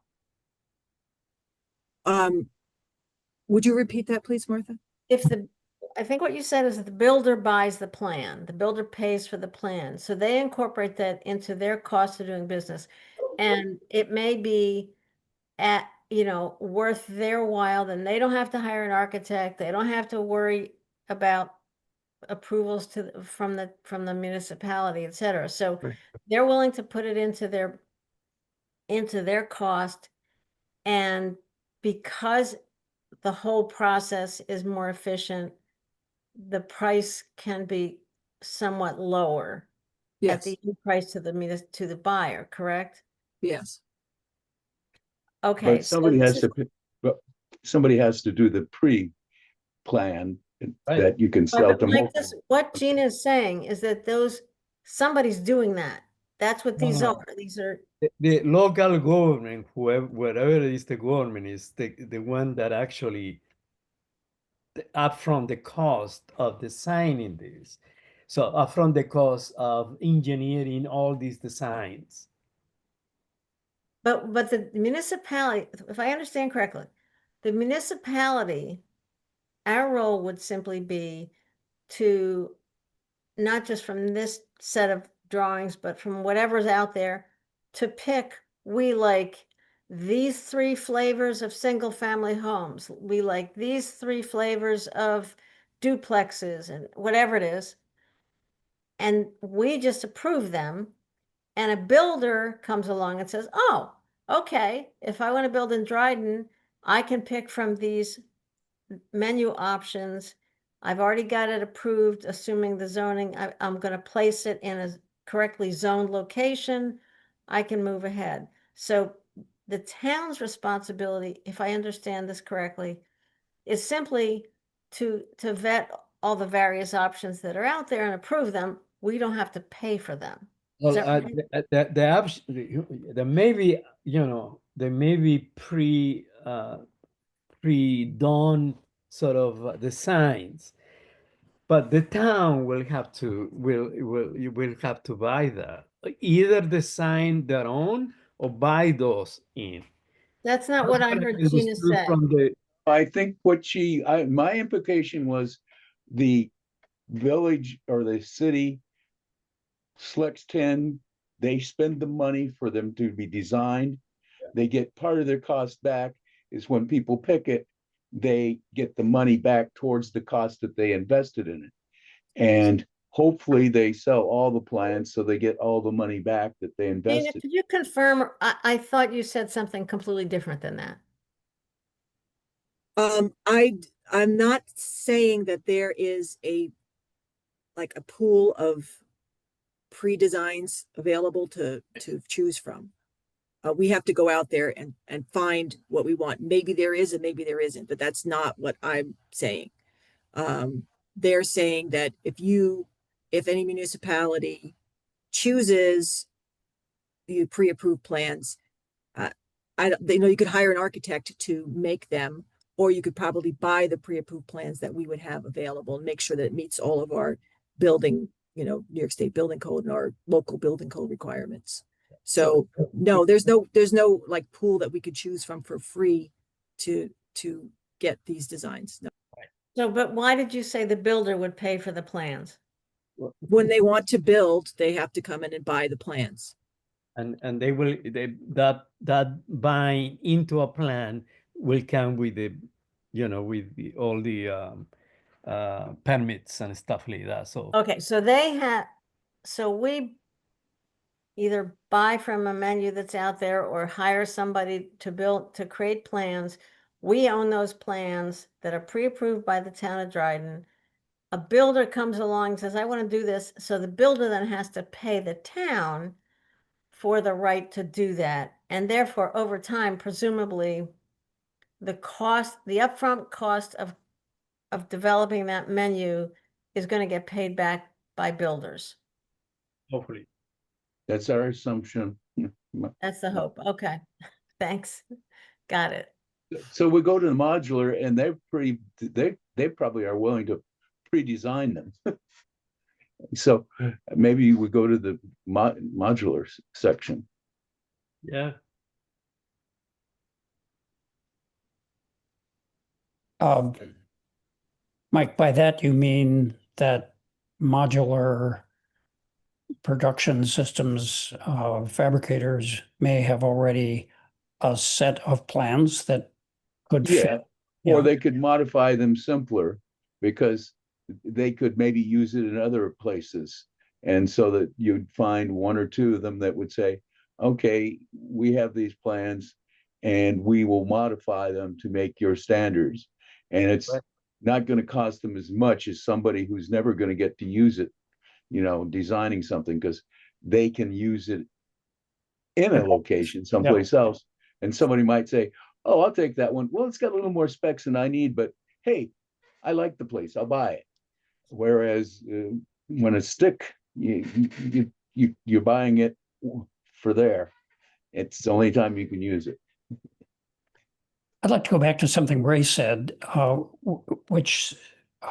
Would you repeat that, please, Martha? I think what you said is that the builder buys the plan, the builder pays for the plan. So they incorporate that into their cost of doing business. And it may be worth their while, then they don't have to hire an architect. They don't have to worry about approvals from the municipality, et cetera. So they're willing to put it into their cost. And because the whole process is more efficient, the price can be somewhat lower. Yes, the price to to the buyer, correct? yes. Okay, But so somebody this has is, to, but somebody has to do the pre-plan Right. that you can right, sell but to Mike, multiple. what Gina is saying is that somebody's doing that. That's what No, these no. are. These are, The local government, whoever, wherever it is the government is the one that actually upfront the cost of designing this. So upfront the cost of engineering all these designs. but the municipality, if I understand correctly, the municipality, our role would simply be to, not just from this set of drawings, but from whatever's out there, to pick, we like these 3 flavors of single family homes. We like these 3 flavors of duplexes and whatever it is. And we just approve them. And a builder comes along and says, oh, okay, if I want to build in Dryden, I can pick from these menu options. I've already got it approved, assuming the zoning, I'm going to place it in a correctly zoned location. I can move ahead. So the town's responsibility, if I understand this correctly, is simply to vet all the various options that are out there and approve them. We don't have to pay for them. Is Well, that right? the option, there may be, there may be pre-done sort of designs, but the town will have to you will have to buy that, either design their own or buy those in. That's not what I heard Gina Understood say. from the I think my implication was the village or the city selects 10, they spend the money for them to be designed. They get part of their cost back. Is when people pick it, they get the money back towards the cost that they invested in it. And hopefully they sell all the plans so they get all the money back that they Gina, invested. could you confirm? I thought you said something completely different than that. I'm not saying that there is like a pool of pre-designs available to choose from. We have to go out there and find what we want. Maybe there is and maybe there isn't, but that's not what I'm saying. They're saying that if any municipality chooses the pre-approved plans, you could hire an architect to make them, or you could probably buy the pre-approved plans that we would have available and make sure that it meets all of our building, New York State building code and our local building code requirements. So no, there's no like pool that we could choose from for free to get these designs. No. So, but why did you say the builder would pay for the plans? When they want to build, they have to come in and buy the plans. and that buying into a plan will come with all the permits and stuff like that. So Okay, so we either buy from a menu that's out there or hire somebody to create plans. We own those plans that are pre-approved by the town of Dryden. A builder comes along and says, I want to do this. So the builder then has to pay the town for the right to do that. And therefore, over time, presumably, the upfront cost of developing that menu is going to get paid back by builders. hopefully, That's our assumption. That's the hope. Okay, thanks. Got it. So we go to the modular and they probably are willing to pre-design them. So maybe we go to the modular section. yeah. Mike, by that you mean that modular production systems fabricators may have already a set of plans that could fit. Or Yeah. they could modify them simpler because they could maybe use it in other places. And so that you'd find one or two of them that would say, okay, we have these plans and we will modify them to make your standards. And it's Right. not going to cost them as much as somebody who's never going to get to use it designing something, because they can use it in a location someplace else. And somebody might say, oh, I'll take that one. Well, it's got a little more specs than I need, but hey, I like the place, I'll buy it. Whereas when it's stick, you're buying it for there. It's the only time you can use it. I'd like to go back to something Ray said, which,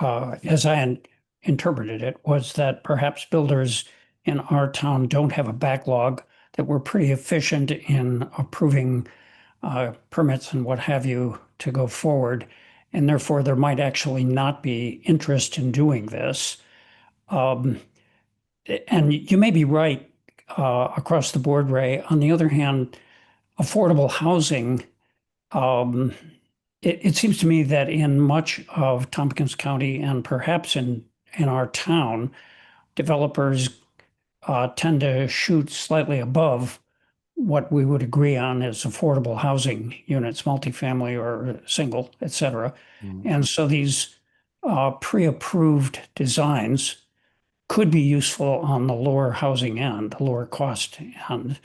as I interpreted it, was that perhaps builders in our town don't have a backlog, that we're pretty efficient in approving permits and what have you to go forward. And therefore, there might actually not be interest in doing this. And you may be right across the board, Ray. On the other hand, affordable housing, it seems to me that in much of Tompkins County and perhaps in our town, developers tend to shoot slightly above what we would agree on as affordable housing units, multifamily or single, et cetera. And so these pre-approved designs could be useful on the lower housing end, the lower cost end.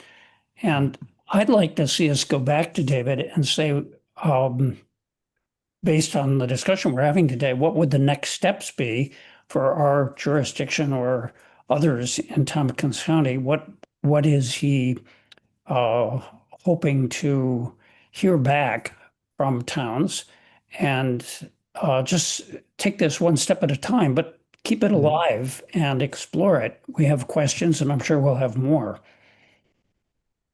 And I'd like to see us go back to David and say, based on the discussion we're having today, what would the next steps be for our jurisdiction or others in Tompkins County? What is he hoping to hear back from towns? And just take this one step at a time, but keep it alive and explore it. We have questions, and I'm sure we'll have more.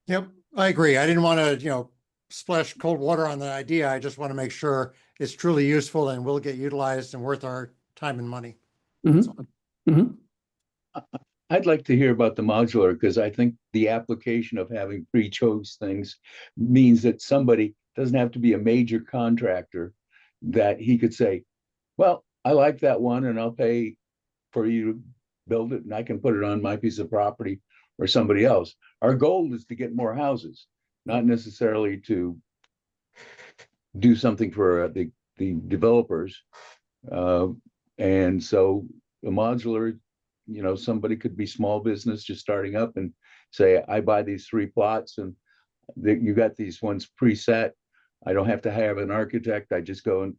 Yep, I agree. I didn't want to, splash cold water on the idea. I just want to make sure it's truly useful and will get utilized and worth our time and money. I'd like to hear about the modular, because I think the application of having pre-chose things means that somebody doesn't have to be a major contractor, that he could say, well, I like that one and I'll pay for you to build it and I can put it on my piece of property or somebody else. Our goal is to get more houses, not necessarily to do something for the developers. And so the modular, somebody could be small business just starting up and say, I buy these 3 plots and you got these ones preset. I don't have to have an architect. I just go and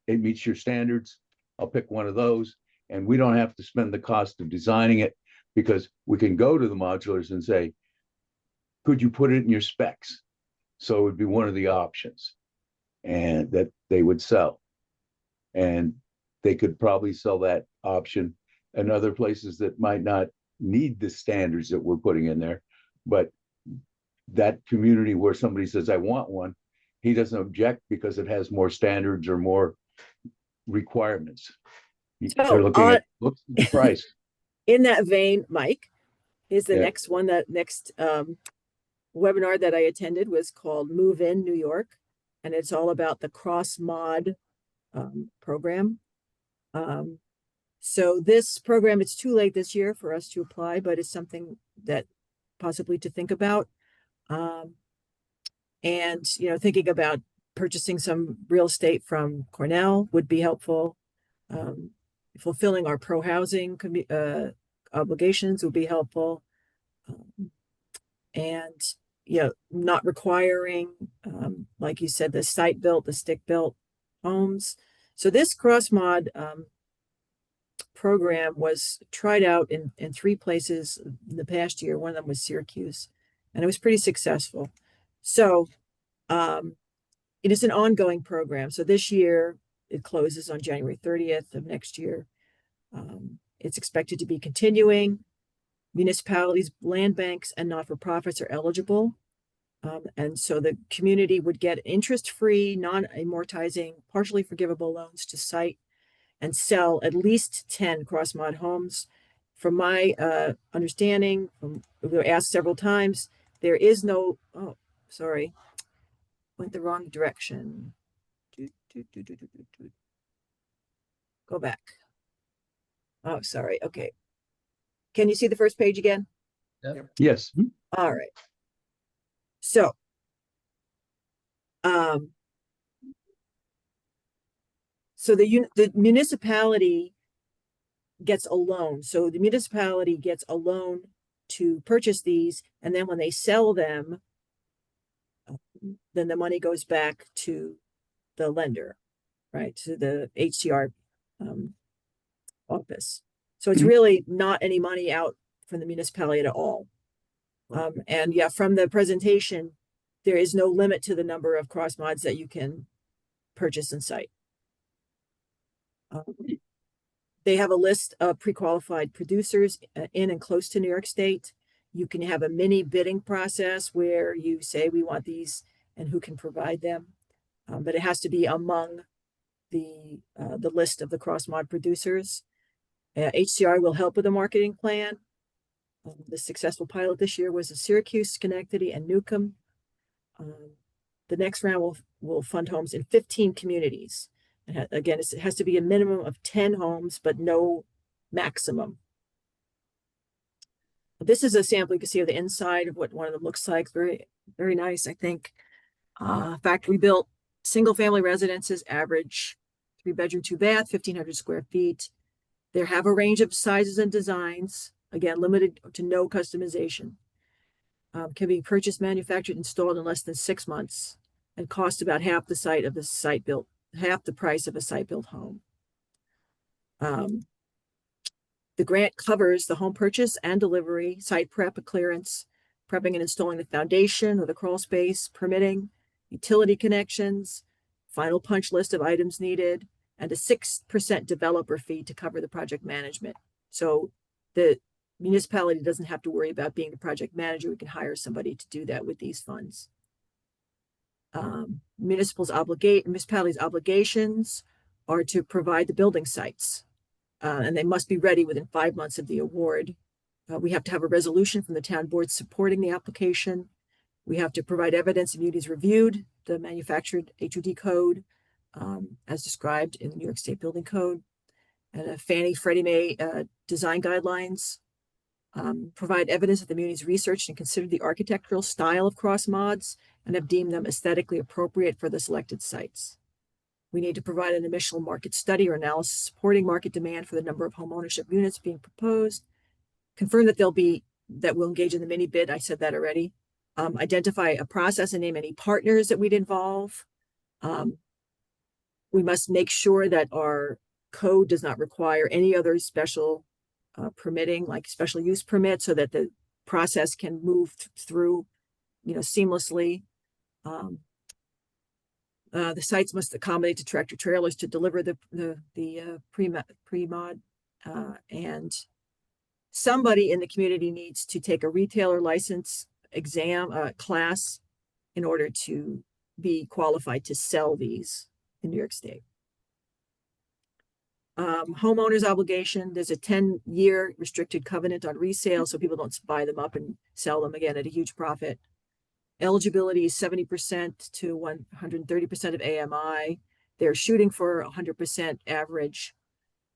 it meets your standards. I'll pick one of those, and we don't have to spend the cost of designing it, because we can go to the modulars and say, could you put it in your specs? So it would be one of the options, and that they would sell. And they could probably sell that option in other places that might not need the standards that we're putting in there. But that community where somebody says, I want one, he doesn't object because it has more standards or more requirements. They're looking at the price. In that vein, Mike, is the next one, that next webinar that I attended was called Move In New York, and it's all about the cross mod program. So this program, it's too late this year for us to apply, but it's something that possibly to think about. And, thinking about purchasing some real estate from Cornell would be helpful. Fulfilling our pro-housing obligations would be helpful. And, not requiring, like you said, the site-built, the stick-built homes. So this cross-mod program was tried out in 3 places in the past year. One of them was Syracuse, and it was pretty successful. So it is an ongoing program. So this year it closes on January 30th of next year. It's expected to be continuing. Municipalities, land banks, and not-for-profits are eligible. And so the community would get interest-free, non-amortizing, partially forgivable loans to site and sell at least 10 cross-mod homes. From my understanding, we were asked several times, there is no, oh, sorry, went the wrong direction. Go back. Oh, sorry. Okay. Can you see the first page again? Yes. All right. So, so the municipality gets a loan. So the municipality gets a loan to purchase these, and then when they sell them, then the money goes back to the lender, right, to the HCR office. So it's really not any money out from the municipality at all. And yeah, from the presentation, there is no limit to the number of cross mods that you can purchase and site. They have a list of pre-qualified producers in and close to New York State. You can have a mini bidding process where you say, we want these and who can provide them. But it has to be among the list of the cross mod producers. HCR will help with the marketing plan. The successful pilot this year was in Syracuse, Schenectady, and Newcomb. The next round will fund homes in 15 communities. And again, it has to be a minimum of 10 homes, but no maximum. This is a sample. You can see of the inside of what one of them looks like. Very, very nice, I think. Factory built single family residences, average 3-bedroom, 2-bath, 1,500 square feet. They have a range of sizes and designs, again, limited to no customization. Can be purchased, manufactured, installed in less than 6 months and cost about half the half the price of a site-built home. The grant covers the home purchase and delivery, site prep, clearance, prepping and installing the foundation or the crawl space, permitting, utility connections, final punch list of items needed, and a 6% developer fee to cover the project management. So the municipality doesn't have to worry about being the project manager. We can hire somebody to do that with these funds. Municipalities' obligations are to provide the building sites, and they must be ready within 5 months of the award. We have to have a resolution from the town board supporting the application. We have to provide evidence the unit is reviewed, the manufactured HUD code, as described in the New York State Building Code, and a Fannie Freddie Mae design guidelines. Provide evidence that the community's researched and considered the architectural style of cross mods and have deemed them aesthetically appropriate for the selected sites. We need to provide an initial market study or analysis supporting market demand for the number of home ownership units being proposed. Confirm that we'll engage in the mini bid. I said that already. Identify a process and name any partners that we'd involve. We must make sure that our code does not require any other special permitting, like special use permit, so that the process can move through, seamlessly. The sites must accommodate the tractor trailers to deliver the pre-mod, and somebody in the community needs to take a retailer license exam class in order to be qualified to sell these in New York State. Homeowners obligation, there's a 10-year restricted covenant on resale, so people don't buy them up and sell them again at a huge profit. Eligibility is 70% to 130% of AMI. They're shooting for 100% average.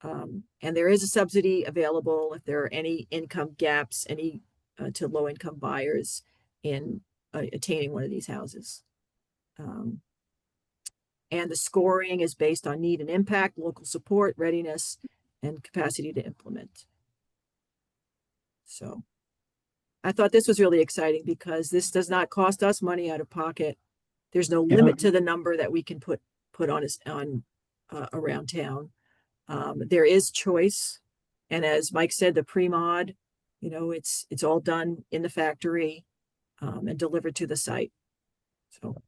And there is a subsidy available if there are any income gaps, to low-income buyers in attaining one of these houses. And the scoring is based on need and impact, local support, readiness, and capacity to implement. So I thought this was really exciting because this does not cost us money out of pocket. There's no limit to the number that we can put on around town. There is choice. And as Mike said, the pre-mod, it's all done in the factory and delivered to the site. So.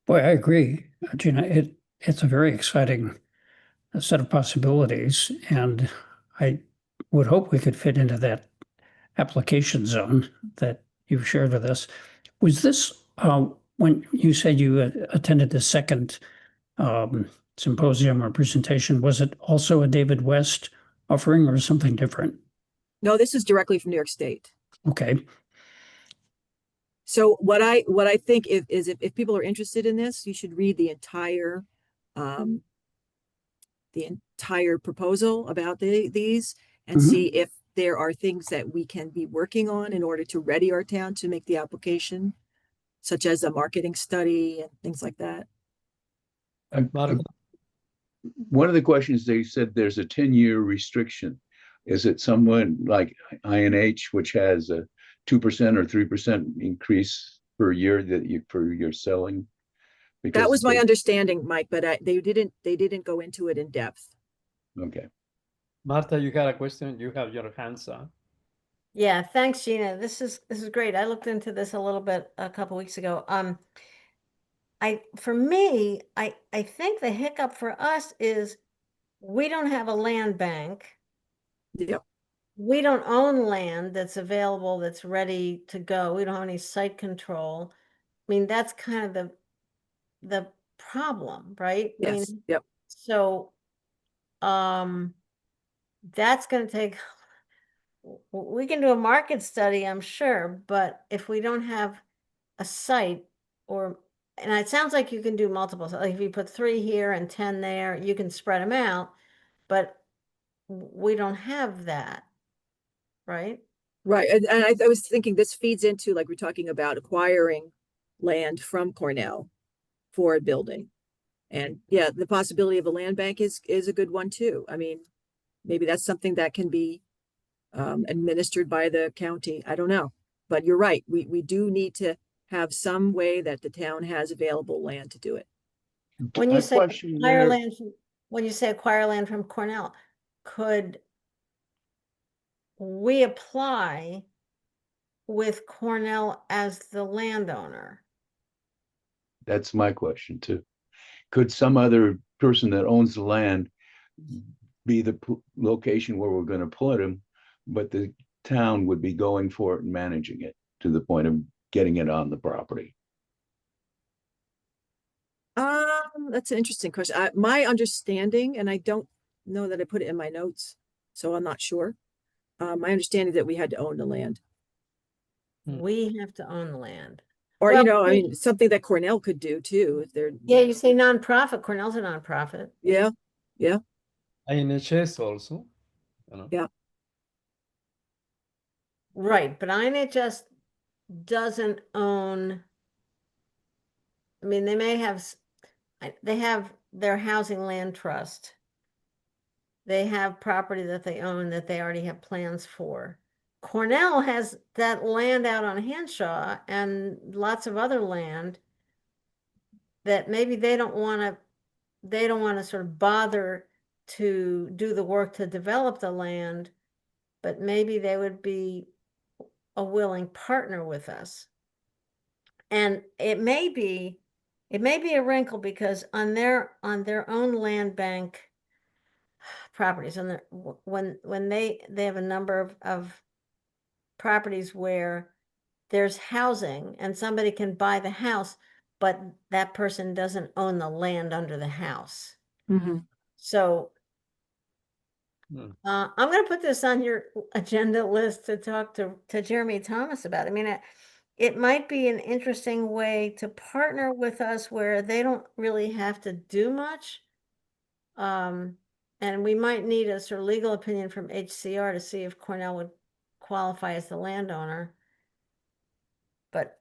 Boy, I agree, Gina. It's a very exciting set of possibilities, and I would hope we could fit into that application zone that you've shared with us. Was this when you said you attended the second symposium or presentation? Was it also a David West offering or something different? No, this is directly from New York State. Okay. So what I think is if people are interested in this, you should read the entire proposal about these and see if there are things that we can be working on in order to ready our town to make the application, such as a marketing study and things like that. one of the questions, they said there's a 10-year restriction. Is it someone like INH, which has a 2% or 3% increase per year that you're selling? That Because was my understanding, Mike, but they didn't go into it in depth. okay. Martha, you had a question? You have your hands up. Yeah, thanks, Gina. This is great. I looked into this a little bit a couple weeks ago. For me, I think the hiccup for us is we don't have a land bank. Yep. We don't own land that's available, that's ready to go. We don't have any site control. I mean, that's kind of the problem, right? I mean, Yes. Yep. so that's going to take, we can do a market study, I'm sure, but if we don't have a site and it sounds like you can do multiple, like if you put 3 here and 10 there, you can spread them out, but we don't have that, right? Right. And I was thinking this feeds into, like, we're talking about acquiring land from Cornell for a building. And yeah, the possibility of a land bank is a good one too. I mean, maybe that's something that can be administered by the county. I don't know. But you're right. We do need to have some way that the town has available land to do it. When you A say question acquire there. land when you say acquire land from Cornell, could we apply with Cornell as the landowner? That's my question too. Could some other person that owns the land be the location where we're going to put them, but the town would be going for it and managing it to the point of getting it on the property? That's an interesting question. My understanding, and I don't know that I put it in my notes, so I'm not sure. My understanding that we had to own the land. We have to own the land. Or, Well, you know, I mean, something that Cornell could do too, if they're. Yeah, you say nonprofit. Cornell's a nonprofit. Yeah, yeah. INHS also, you know. Yeah. Right, but INHS doesn't own. I mean, they may have, they have their housing land trust. They have property that they own that they already have plans for. Cornell has that land out on Henshaw and lots of other land that maybe they don't want to sort of bother to do the work to develop the land, but maybe they would be a willing partner with us. And it may be a wrinkle because on their own land bank properties, on their when they have a number of properties where there's housing and somebody can buy the house, but that person doesn't own the land under the house. Mm-hmm. So I'm going to put this on your agenda list to talk to Jeremy Thomas about. I mean, it might be an interesting way to partner with us where they don't really have to do much. And we might need a sort of legal opinion from HCR to see if Cornell would qualify as the landowner. But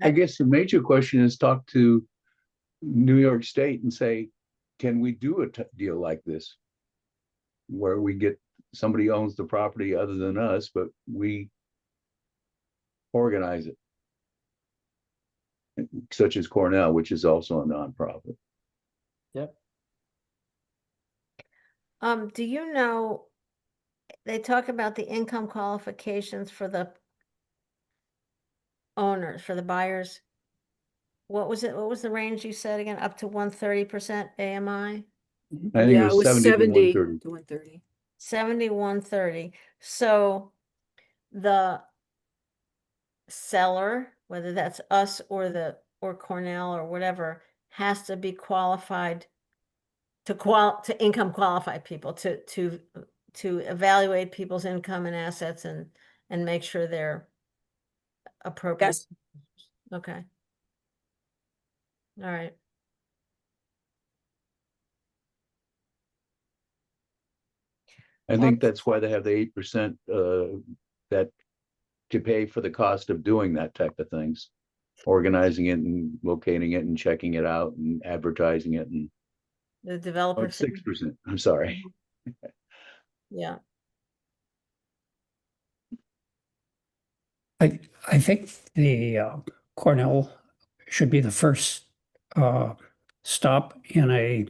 I guess the major question is talk to New York State and say, can we do a deal like this? Where we get somebody owns the property other than us, but we organize it. Such as Cornell, which is also a nonprofit. Yep. do you know, they talk about the income qualifications for the owners, for the buyers. What was it? What was the range you said again? Up to 130% AMI? I think Yeah, it was 70 to 130. to 130. 70, 130. So the seller, whether that's us or Cornell or whatever, has to be qualified to income qualify people to evaluate people's income and assets and make sure they're appropriate. Yes. Okay. All right. I think that's why they have the 8% that to pay for the cost of doing that type of things, organizing it and locating it and checking it out and advertising it. And The Oh, developer it's fee? 6%. I'm sorry. Yeah. I think the Cornell should be the first stop in a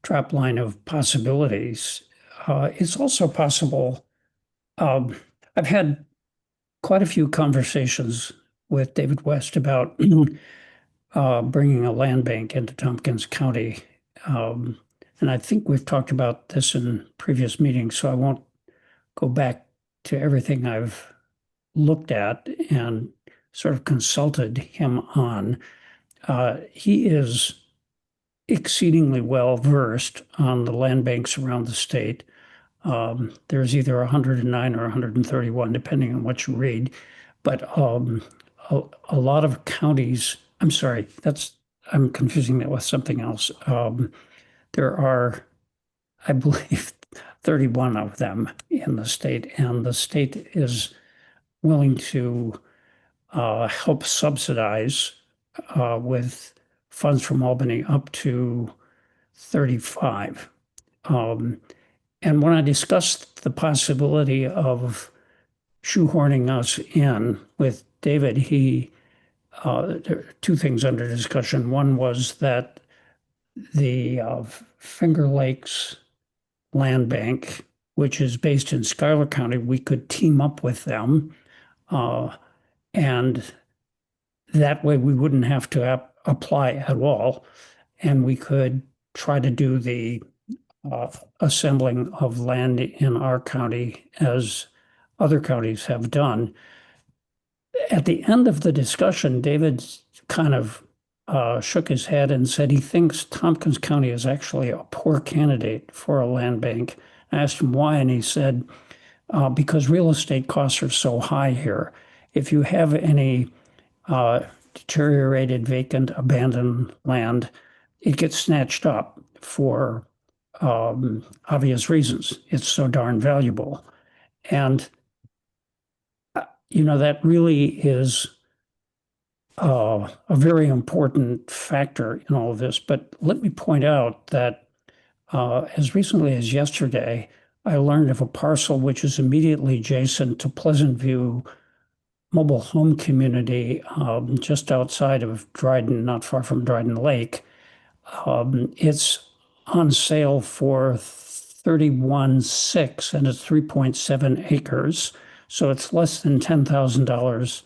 trap line of possibilities. It's also possible. I've had quite a few conversations with David West about bringing a land bank into Tompkins County. And I think we've talked about this in previous meetings, so I won't go back to everything I've looked at and sort of consulted him on. He is exceedingly well versed on the land banks around the state. There's either 109 or 131, depending on what you read. But a lot of counties, I'm sorry, I'm confusing that with something else. There are, I believe, 31 of them in the state, and the state is willing to help subsidize with funds from Albany up to 35. And when I discussed the possibility of shoehorning us in with David, there are two things under discussion. One was that the Finger Lakes Land Bank, which is based in Schuyler County, we could team up with them. And that way we wouldn't have to apply at all. And we could try to do the assembling of land in our county as other counties have done. At the end of the discussion, David kind of shook his head and said he thinks Tompkins County is actually a poor candidate for a land bank. I asked him why, and he said, because real estate costs are so high here. If you have any deteriorated, vacant, abandoned land, it gets snatched up for obvious reasons. It's so darn valuable. And, that really is a very important factor in all of this. But let me point out that as recently as yesterday, I learned of a parcel which is immediately adjacent to Pleasant View mobile home community just outside of Dryden, not far from Dryden Lake. It's on sale for $31,600 and it's 3.7 acres. So it's less than $10,000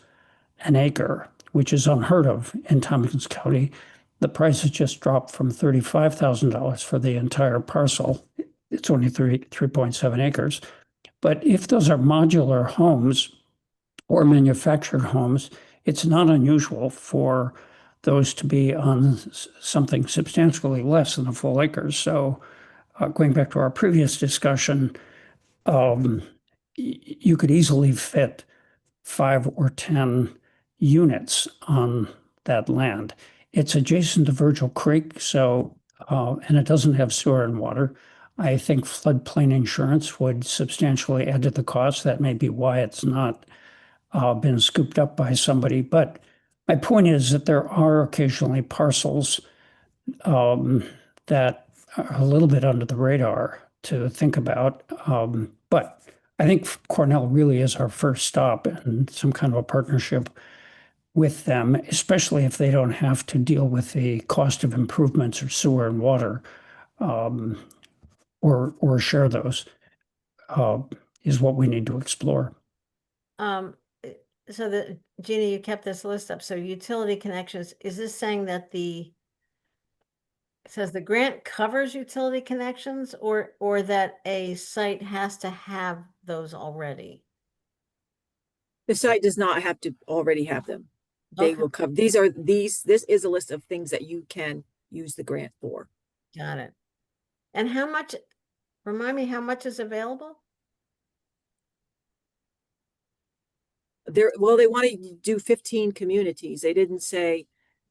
an acre, which is unheard of in Tompkins County. The price has just dropped from $35,000 for the entire parcel. It's only 3.7 acres. But if those are modular homes or manufactured homes, it's not unusual for those to be on something substantially less than a full acre. So going back to our previous discussion, you could easily fit 5 or 10 units on that land. It's adjacent to Virgil Creek, so and it doesn't have sewer and water. I think floodplain insurance would substantially add to the cost. That may be why it's not been scooped up by somebody. But my point is that there are occasionally parcels that are a little bit under the radar to think about. But I think Cornell really is our first stop and some kind of a partnership with them, especially if they don't have to deal with the cost of improvements or sewer and water, or share those, is what we need to explore. So Gina, you kept this list up. So utility connections, is this saying that it says the grant covers utility connections or that a site has to have those already? The site does not have to already have them. They Okay. will cover, this is a list of things that you can use the grant for. Got it. And remind me how much is available? They want to do 15 communities. They didn't say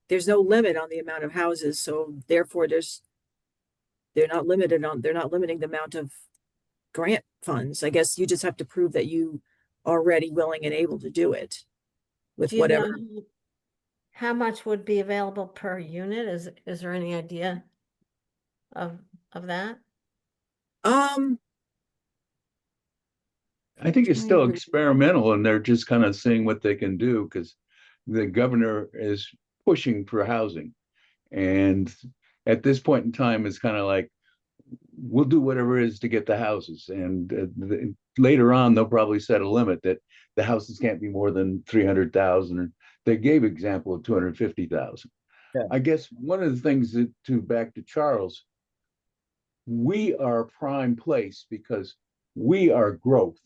there's no limit on the amount of houses. So therefore they're not limiting the amount of grant funds. I guess you just have to prove that you are ready, willing, and able to do it with Do you whatever. know how much would be available per unit? Is there any idea? of that? Um, I think it's still Trying to- experimental and they're just kind of seeing what they can do because the governor is pushing for housing. And at this point in time, it's kind of like, we'll do whatever it is to get the houses. And later on, they'll probably set a limit that the houses can't be more than 300,000. They gave example of 250,000. Yeah. I guess one of the things that, to back to Charles, we are a prime place because we are growth.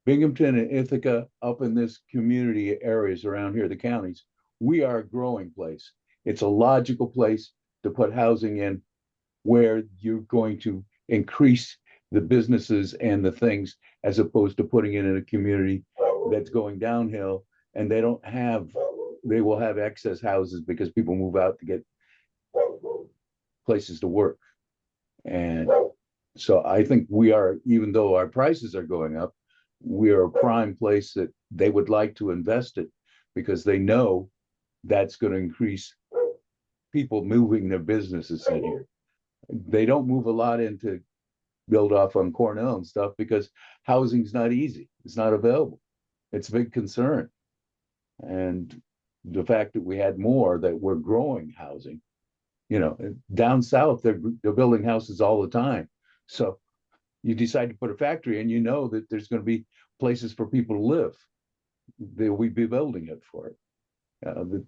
Binghamton and Ithaca, up in this community areas around here, the counties, we are a growing place. It's a logical place to put housing in where you're going to increase the businesses and the things as opposed to putting it in a community that's going downhill and they will have excess houses because people move out to get places to work. And so I think we are, even though our prices are going up, we are a prime place that they would like to invest it because they know that's going to increase people moving their businesses in here. They don't move a lot into build off on Cornell and stuff because housing's not easy. It's not available. It's a big concern. And the fact that we had more that we're growing housing, down south, they're building houses all the time. So you decide to put a factory and you know that there's going to be places for people to live. They will be building it for it, the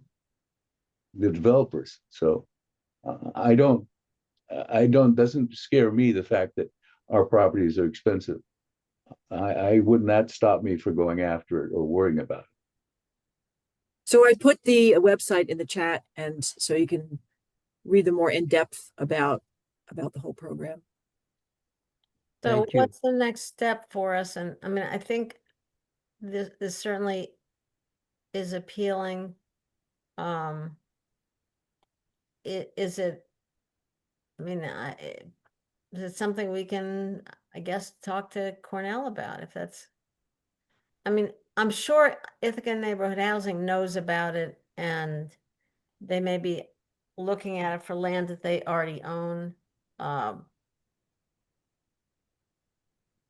developers. So doesn't scare me the fact that our properties are expensive. I would not stop me for going after it or worrying about it. So I put the website in the chat, and so you can read the more in depth about the whole program. So Thank you. what's the next step for us? And I mean, I think this certainly is appealing. Is it, I mean, is it something we can, I guess, talk to Cornell about if that's, I mean, I'm sure Ithaca Neighborhood Housing knows about it and they may be looking at it for land that they already own.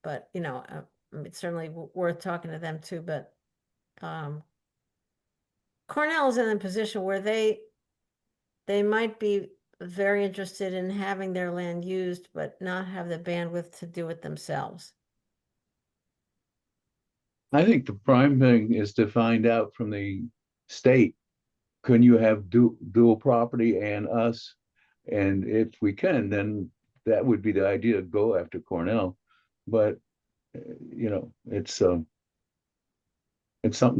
But, it's certainly worth talking to them too, but Cornell is in a position where they might be very interested in having their land used, but not have the bandwidth to do it themselves. I think the prime thing is to find out from the state, can you have dual property and us? And if we can, then that would be the idea to go after Cornell. But, it's something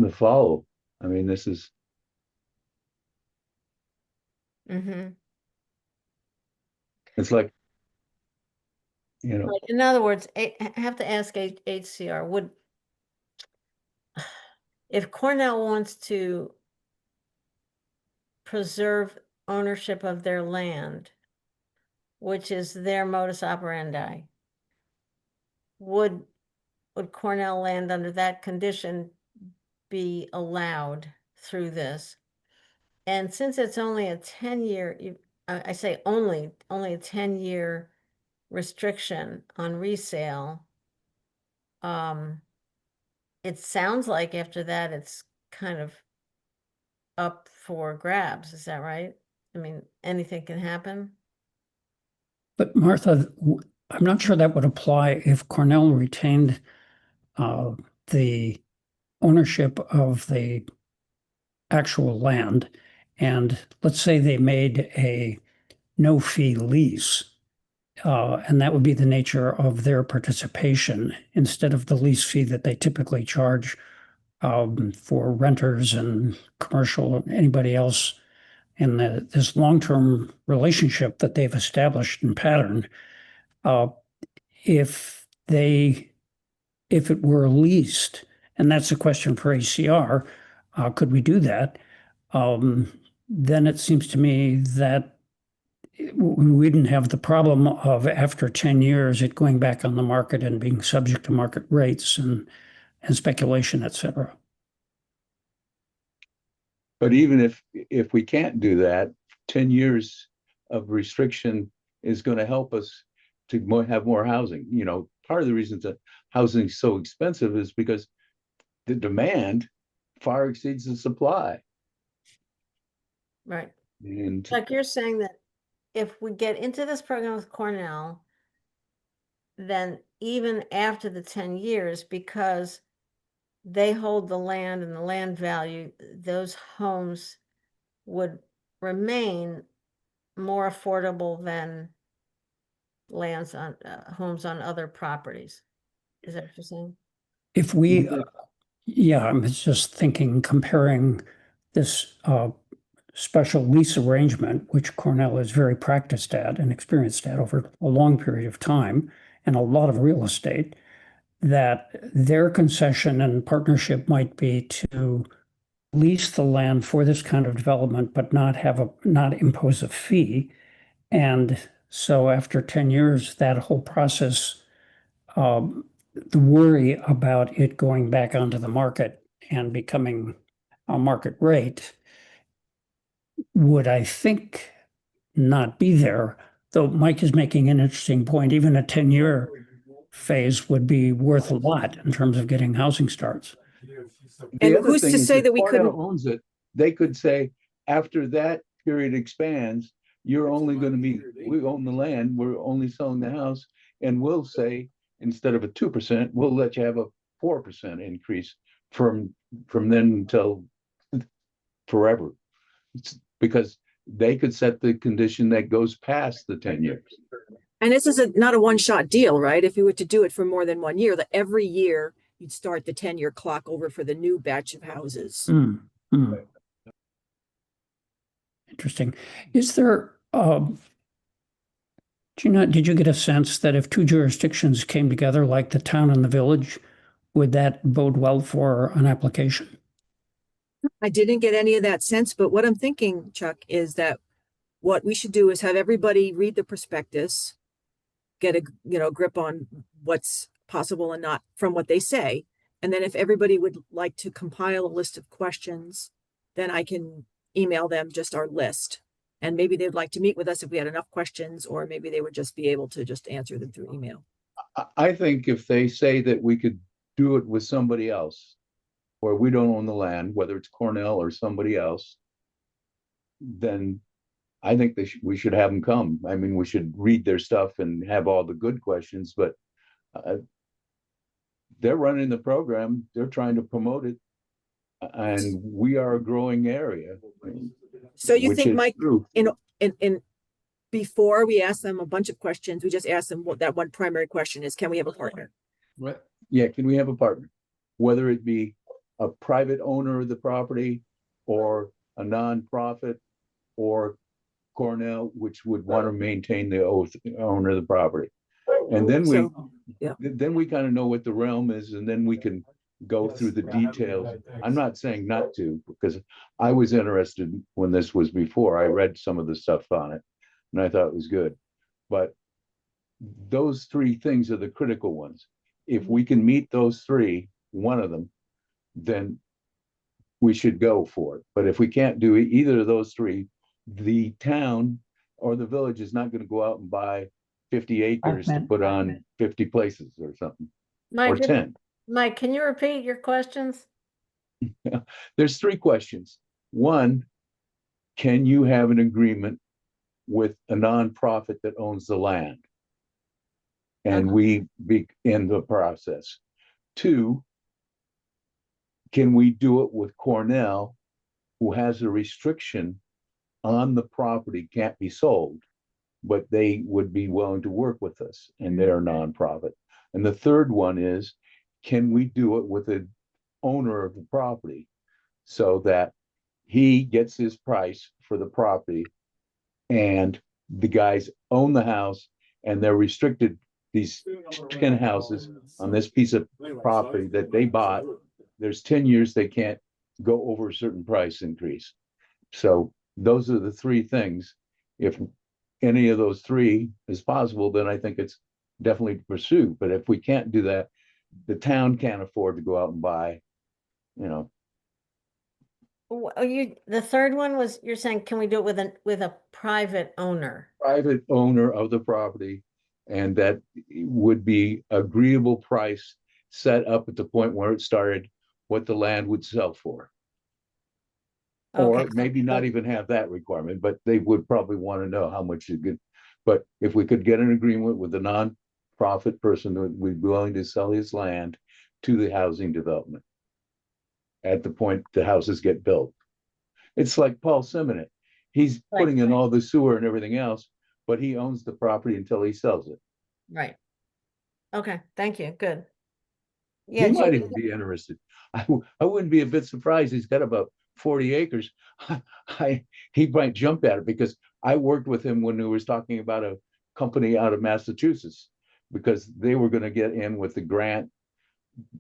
to follow. I mean, this is, Mm-hmm. it's like, Like, in other words, I have to ask HCR, if Cornell wants to preserve ownership of their land, which is their modus operandi, would Cornell land under that condition be allowed through this? And since it's only a 10-year, I say only a 10-year restriction on resale, it sounds like after that it's kind of up for grabs. Is that right? I mean, anything can happen. But Martha, I'm not sure that would apply if Cornell retained the ownership of the actual land. And let's say they made a no-fee lease, and that would be the nature of their participation instead of the lease fee that they typically charge for renters and commercial, anybody else in this long-term relationship that they've established in pattern. If it were leased, and that's a question for ACR, could we do that? Then it seems to me that we didn't have the problem of after 10 years it going back on the market and being subject to market rates and speculation, et cetera. but even if we can't do that, 10 years of restriction is going to help us to have more housing. You know, part of the reason that housing is so expensive is because the demand far exceeds the supply. Right. And Like you're saying that if we get into this program with Cornell, then even after the 10 years, because they hold the land and the land value, those homes would remain more affordable than lands on homes on other properties. Is that what you're saying? If we, yeah, I'm just thinking comparing this special lease arrangement, which Cornell is very practiced at and experienced at over a long period of time, and a lot of real estate, that their concession and partnership might be to lease the land for this kind of development, but not impose a fee. And so after 10 years, that whole process, the worry about it going back onto the market and becoming a market rate would, I think, not be there. Though Mike is making an interesting point, even a 10-year phase would be worth a lot in terms of getting housing starts. And the other who's thing to is say if that we Cornell couldn't- owns it, they could say, after that period expands, you're only going to be, we own the land, we're only selling the house, and we'll say, instead of a 2%, we'll let you have a 4% increase from then until forever. Because they could set the condition that goes past the 10 years. And this is not a one-shot deal, right? If you were to do it for more than 1 year, that every year you'd start the 10-year clock over for the new batch of houses. Interesting. Is there, Gina, did you get a sense that if two jurisdictions came together, like the town and the village, would that bode well for an application? I didn't get any of that sense, but what I'm thinking, Chuck, is that what we should do is have everybody read the prospectus, get a grip on what's possible and not from what they say. And then if everybody would like to compile a list of questions, then I can email them just our list. And maybe they'd like to meet with us if we had enough questions, or maybe they would just be able to just answer them through email. I think if they say that we could do it with somebody else, or we don't own the land, whether it's Cornell or somebody else, then I think we should have them come. I mean, we should read their stuff and have all the good questions, but they're running the program, they're trying to promote it, and we are a growing area. So you which think, is Mike, true. in before we ask them a bunch of questions, we just ask them what that one primary question is: can we have a partner? Right. Yeah, can we have a partner? Whether it be a private owner of the property or a nonprofit or Cornell, which would want to maintain the owner of the property. And then then we kind of know what the realm is, and then we can go through the details. I'm not saying not to, because I was interested when this was before. I read some of the stuff on it and I thought it was good. But those three things are the critical ones. If we can meet those three, one of them, then we should go for it. But if we can't do either of those three, the town or the village is not going to go out and buy 50 acres to put on 50 places or something, or 10. Mike, can you repeat your questions? There's three questions. One, can you have an agreement with a nonprofit that owns the land? And we be in the process. Two, can we do it with Cornell, who has a restriction on the property, can't be sold, but they would be willing to work with us, and they're a nonprofit. And the third one is, can we do it with the owner of the property so that he gets his price for the property and the guys own the house and they're restricted, these 10 houses on this piece of property that they bought, there's 10 years they can't go over a certain price increase. So those are the three things. If any of those three is possible, then I think it's definitely to pursue. But if we can't do that, the town can't afford to go out and buy, The third one was, you're saying, can we do it with a private owner? private owner of the property, and that would be agreeable price set up at the point where it started, what the land would sell for. Or Okay, maybe not even have that requirement, but they would probably want to know how much you could. But if we could get an agreement with a non-profit person that would be willing to sell his land to the housing development at the point the houses get built. It's like Paul Simonet. He's Right. putting in all the sewer and everything else, but he owns the property until he sells it. right. Okay, thank you, good. He Yeah, might Judy, even be interested. I wouldn't be a bit surprised. He's got about 40 acres. He might jump at it because I worked with him when he was talking about a company out of Massachusetts, because they were going to get in with the grant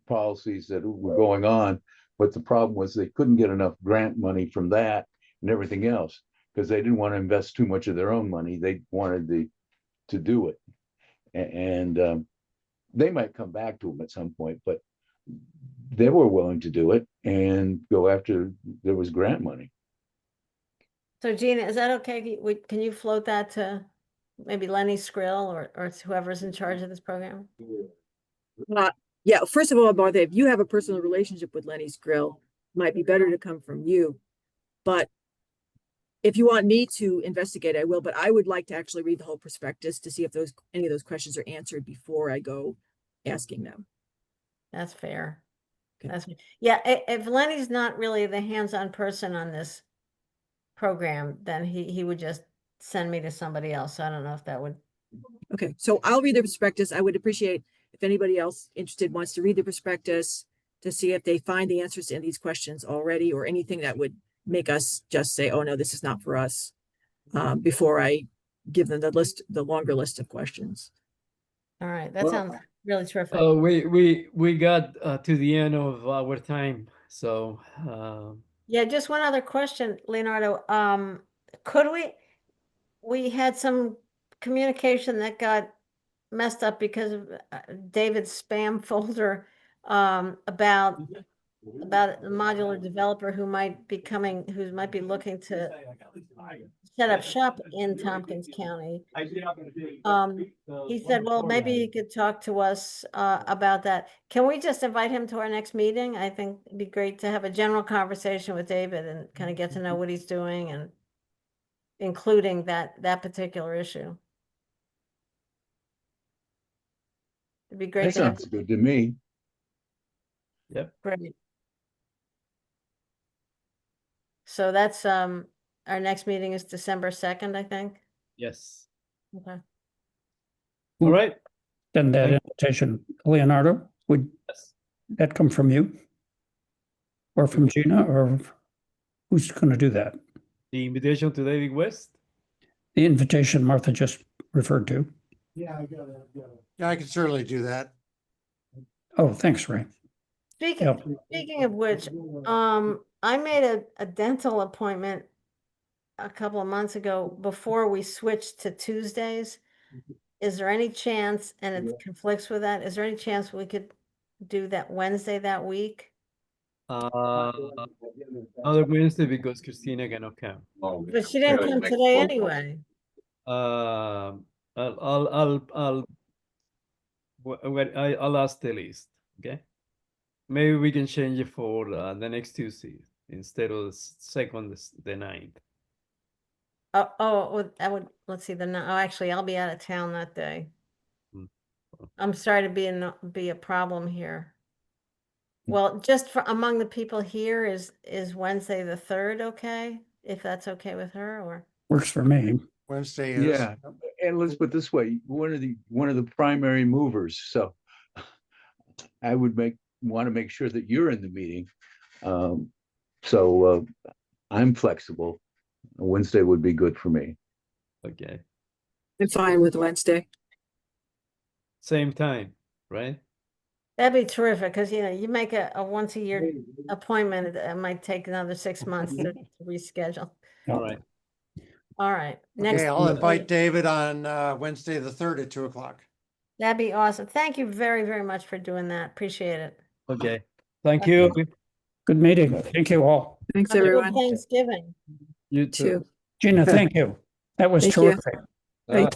policies that were going on. But the problem was they couldn't get enough grant money from that and everything else, because they didn't want to invest too much of their own money. They wanted to do it. And they might come back to them at some point, but they were willing to do it and go after there was grant money. so Gina, is that okay? Can you float that to maybe Lenny Skrill or whoever's in charge of this program? Yeah, first of all, Martha, if you have a personal relationship with Lenny's Grill, it might be better to come from you. But if you want me to investigate, I will, but I would like to actually read the whole prospectus to see if any of those questions are answered before I go asking them. That's fair. Okay. That's, yeah, if Lenny's not really the hands-on person on this program, then he would just send me to somebody else. So I don't know if that would. Okay, so I'll read the prospectus. I would appreciate if anybody else interested wants to read the prospectus to see if they find the answers to these questions already, or anything that would make us just say, oh no, this is not for us, before I give them the longer list of questions. All right, that Well, sounds really terrific. Oh, we got to the end of our time, so Yeah, just one other question, Leonardo. Could we had some communication that got messed up because of David's spam folder about the modular developer who might be looking to set up shop in Tompkins County. He said, well, maybe he could talk to us about that. Can we just invite him to our next meeting? I think it'd be great to have a general conversation with David and kind of get to know what he's doing, and including that particular issue. It'd be great That to have. sounds good to me. yep. Great. So that's our next meeting is December 2nd, I think. Yes. Okay. All right. Then that Thank- invitation, Leonardo, would Yes. that come from you? Or from Gina, or who's going to do that? The invitation to David West. The invitation Martha just referred to. Yeah, I can certainly do that. Oh, thanks, Ray. Speaking of which, I made a dental appointment a couple of months ago before we switched to Tuesdays. Is there any chance, and it conflicts with that, is there any chance we could do that Wednesday that week? Another Wednesday because Christina cannot come. But she didn't come today anyway. I'll ask the list. Okay. Maybe we can change it for the next Tuesday instead of the second, the 9th. Let's see, actually, I'll be out of town that day. Hmm. I'm sorry to be a problem here. Well, just for among the people here, is Wednesday the 3rd okay? If that's okay with her, or? Works for me. Wednesday is. Yeah, and let's put it this way, one of the primary movers, so I would want to make sure that you're in the meeting. So I'm flexible. Wednesday would be good for me. Okay. I'm fine with Wednesday. Same time, right? That'd be terrific, because you make a once a year appointment, it might take another 6 months to reschedule. All right. All right, next. Okay, I'll invite David on Wednesday, the 3rd at 2:00. That'd be awesome. Thank you very, very much for doing that. Appreciate it. Okay. Thank you. Good meeting. Thank you all. Thanks, Have a good everyone. Thanksgiving. You too. Too. Gina, thank you. That was Thank you. terrific. They Ah.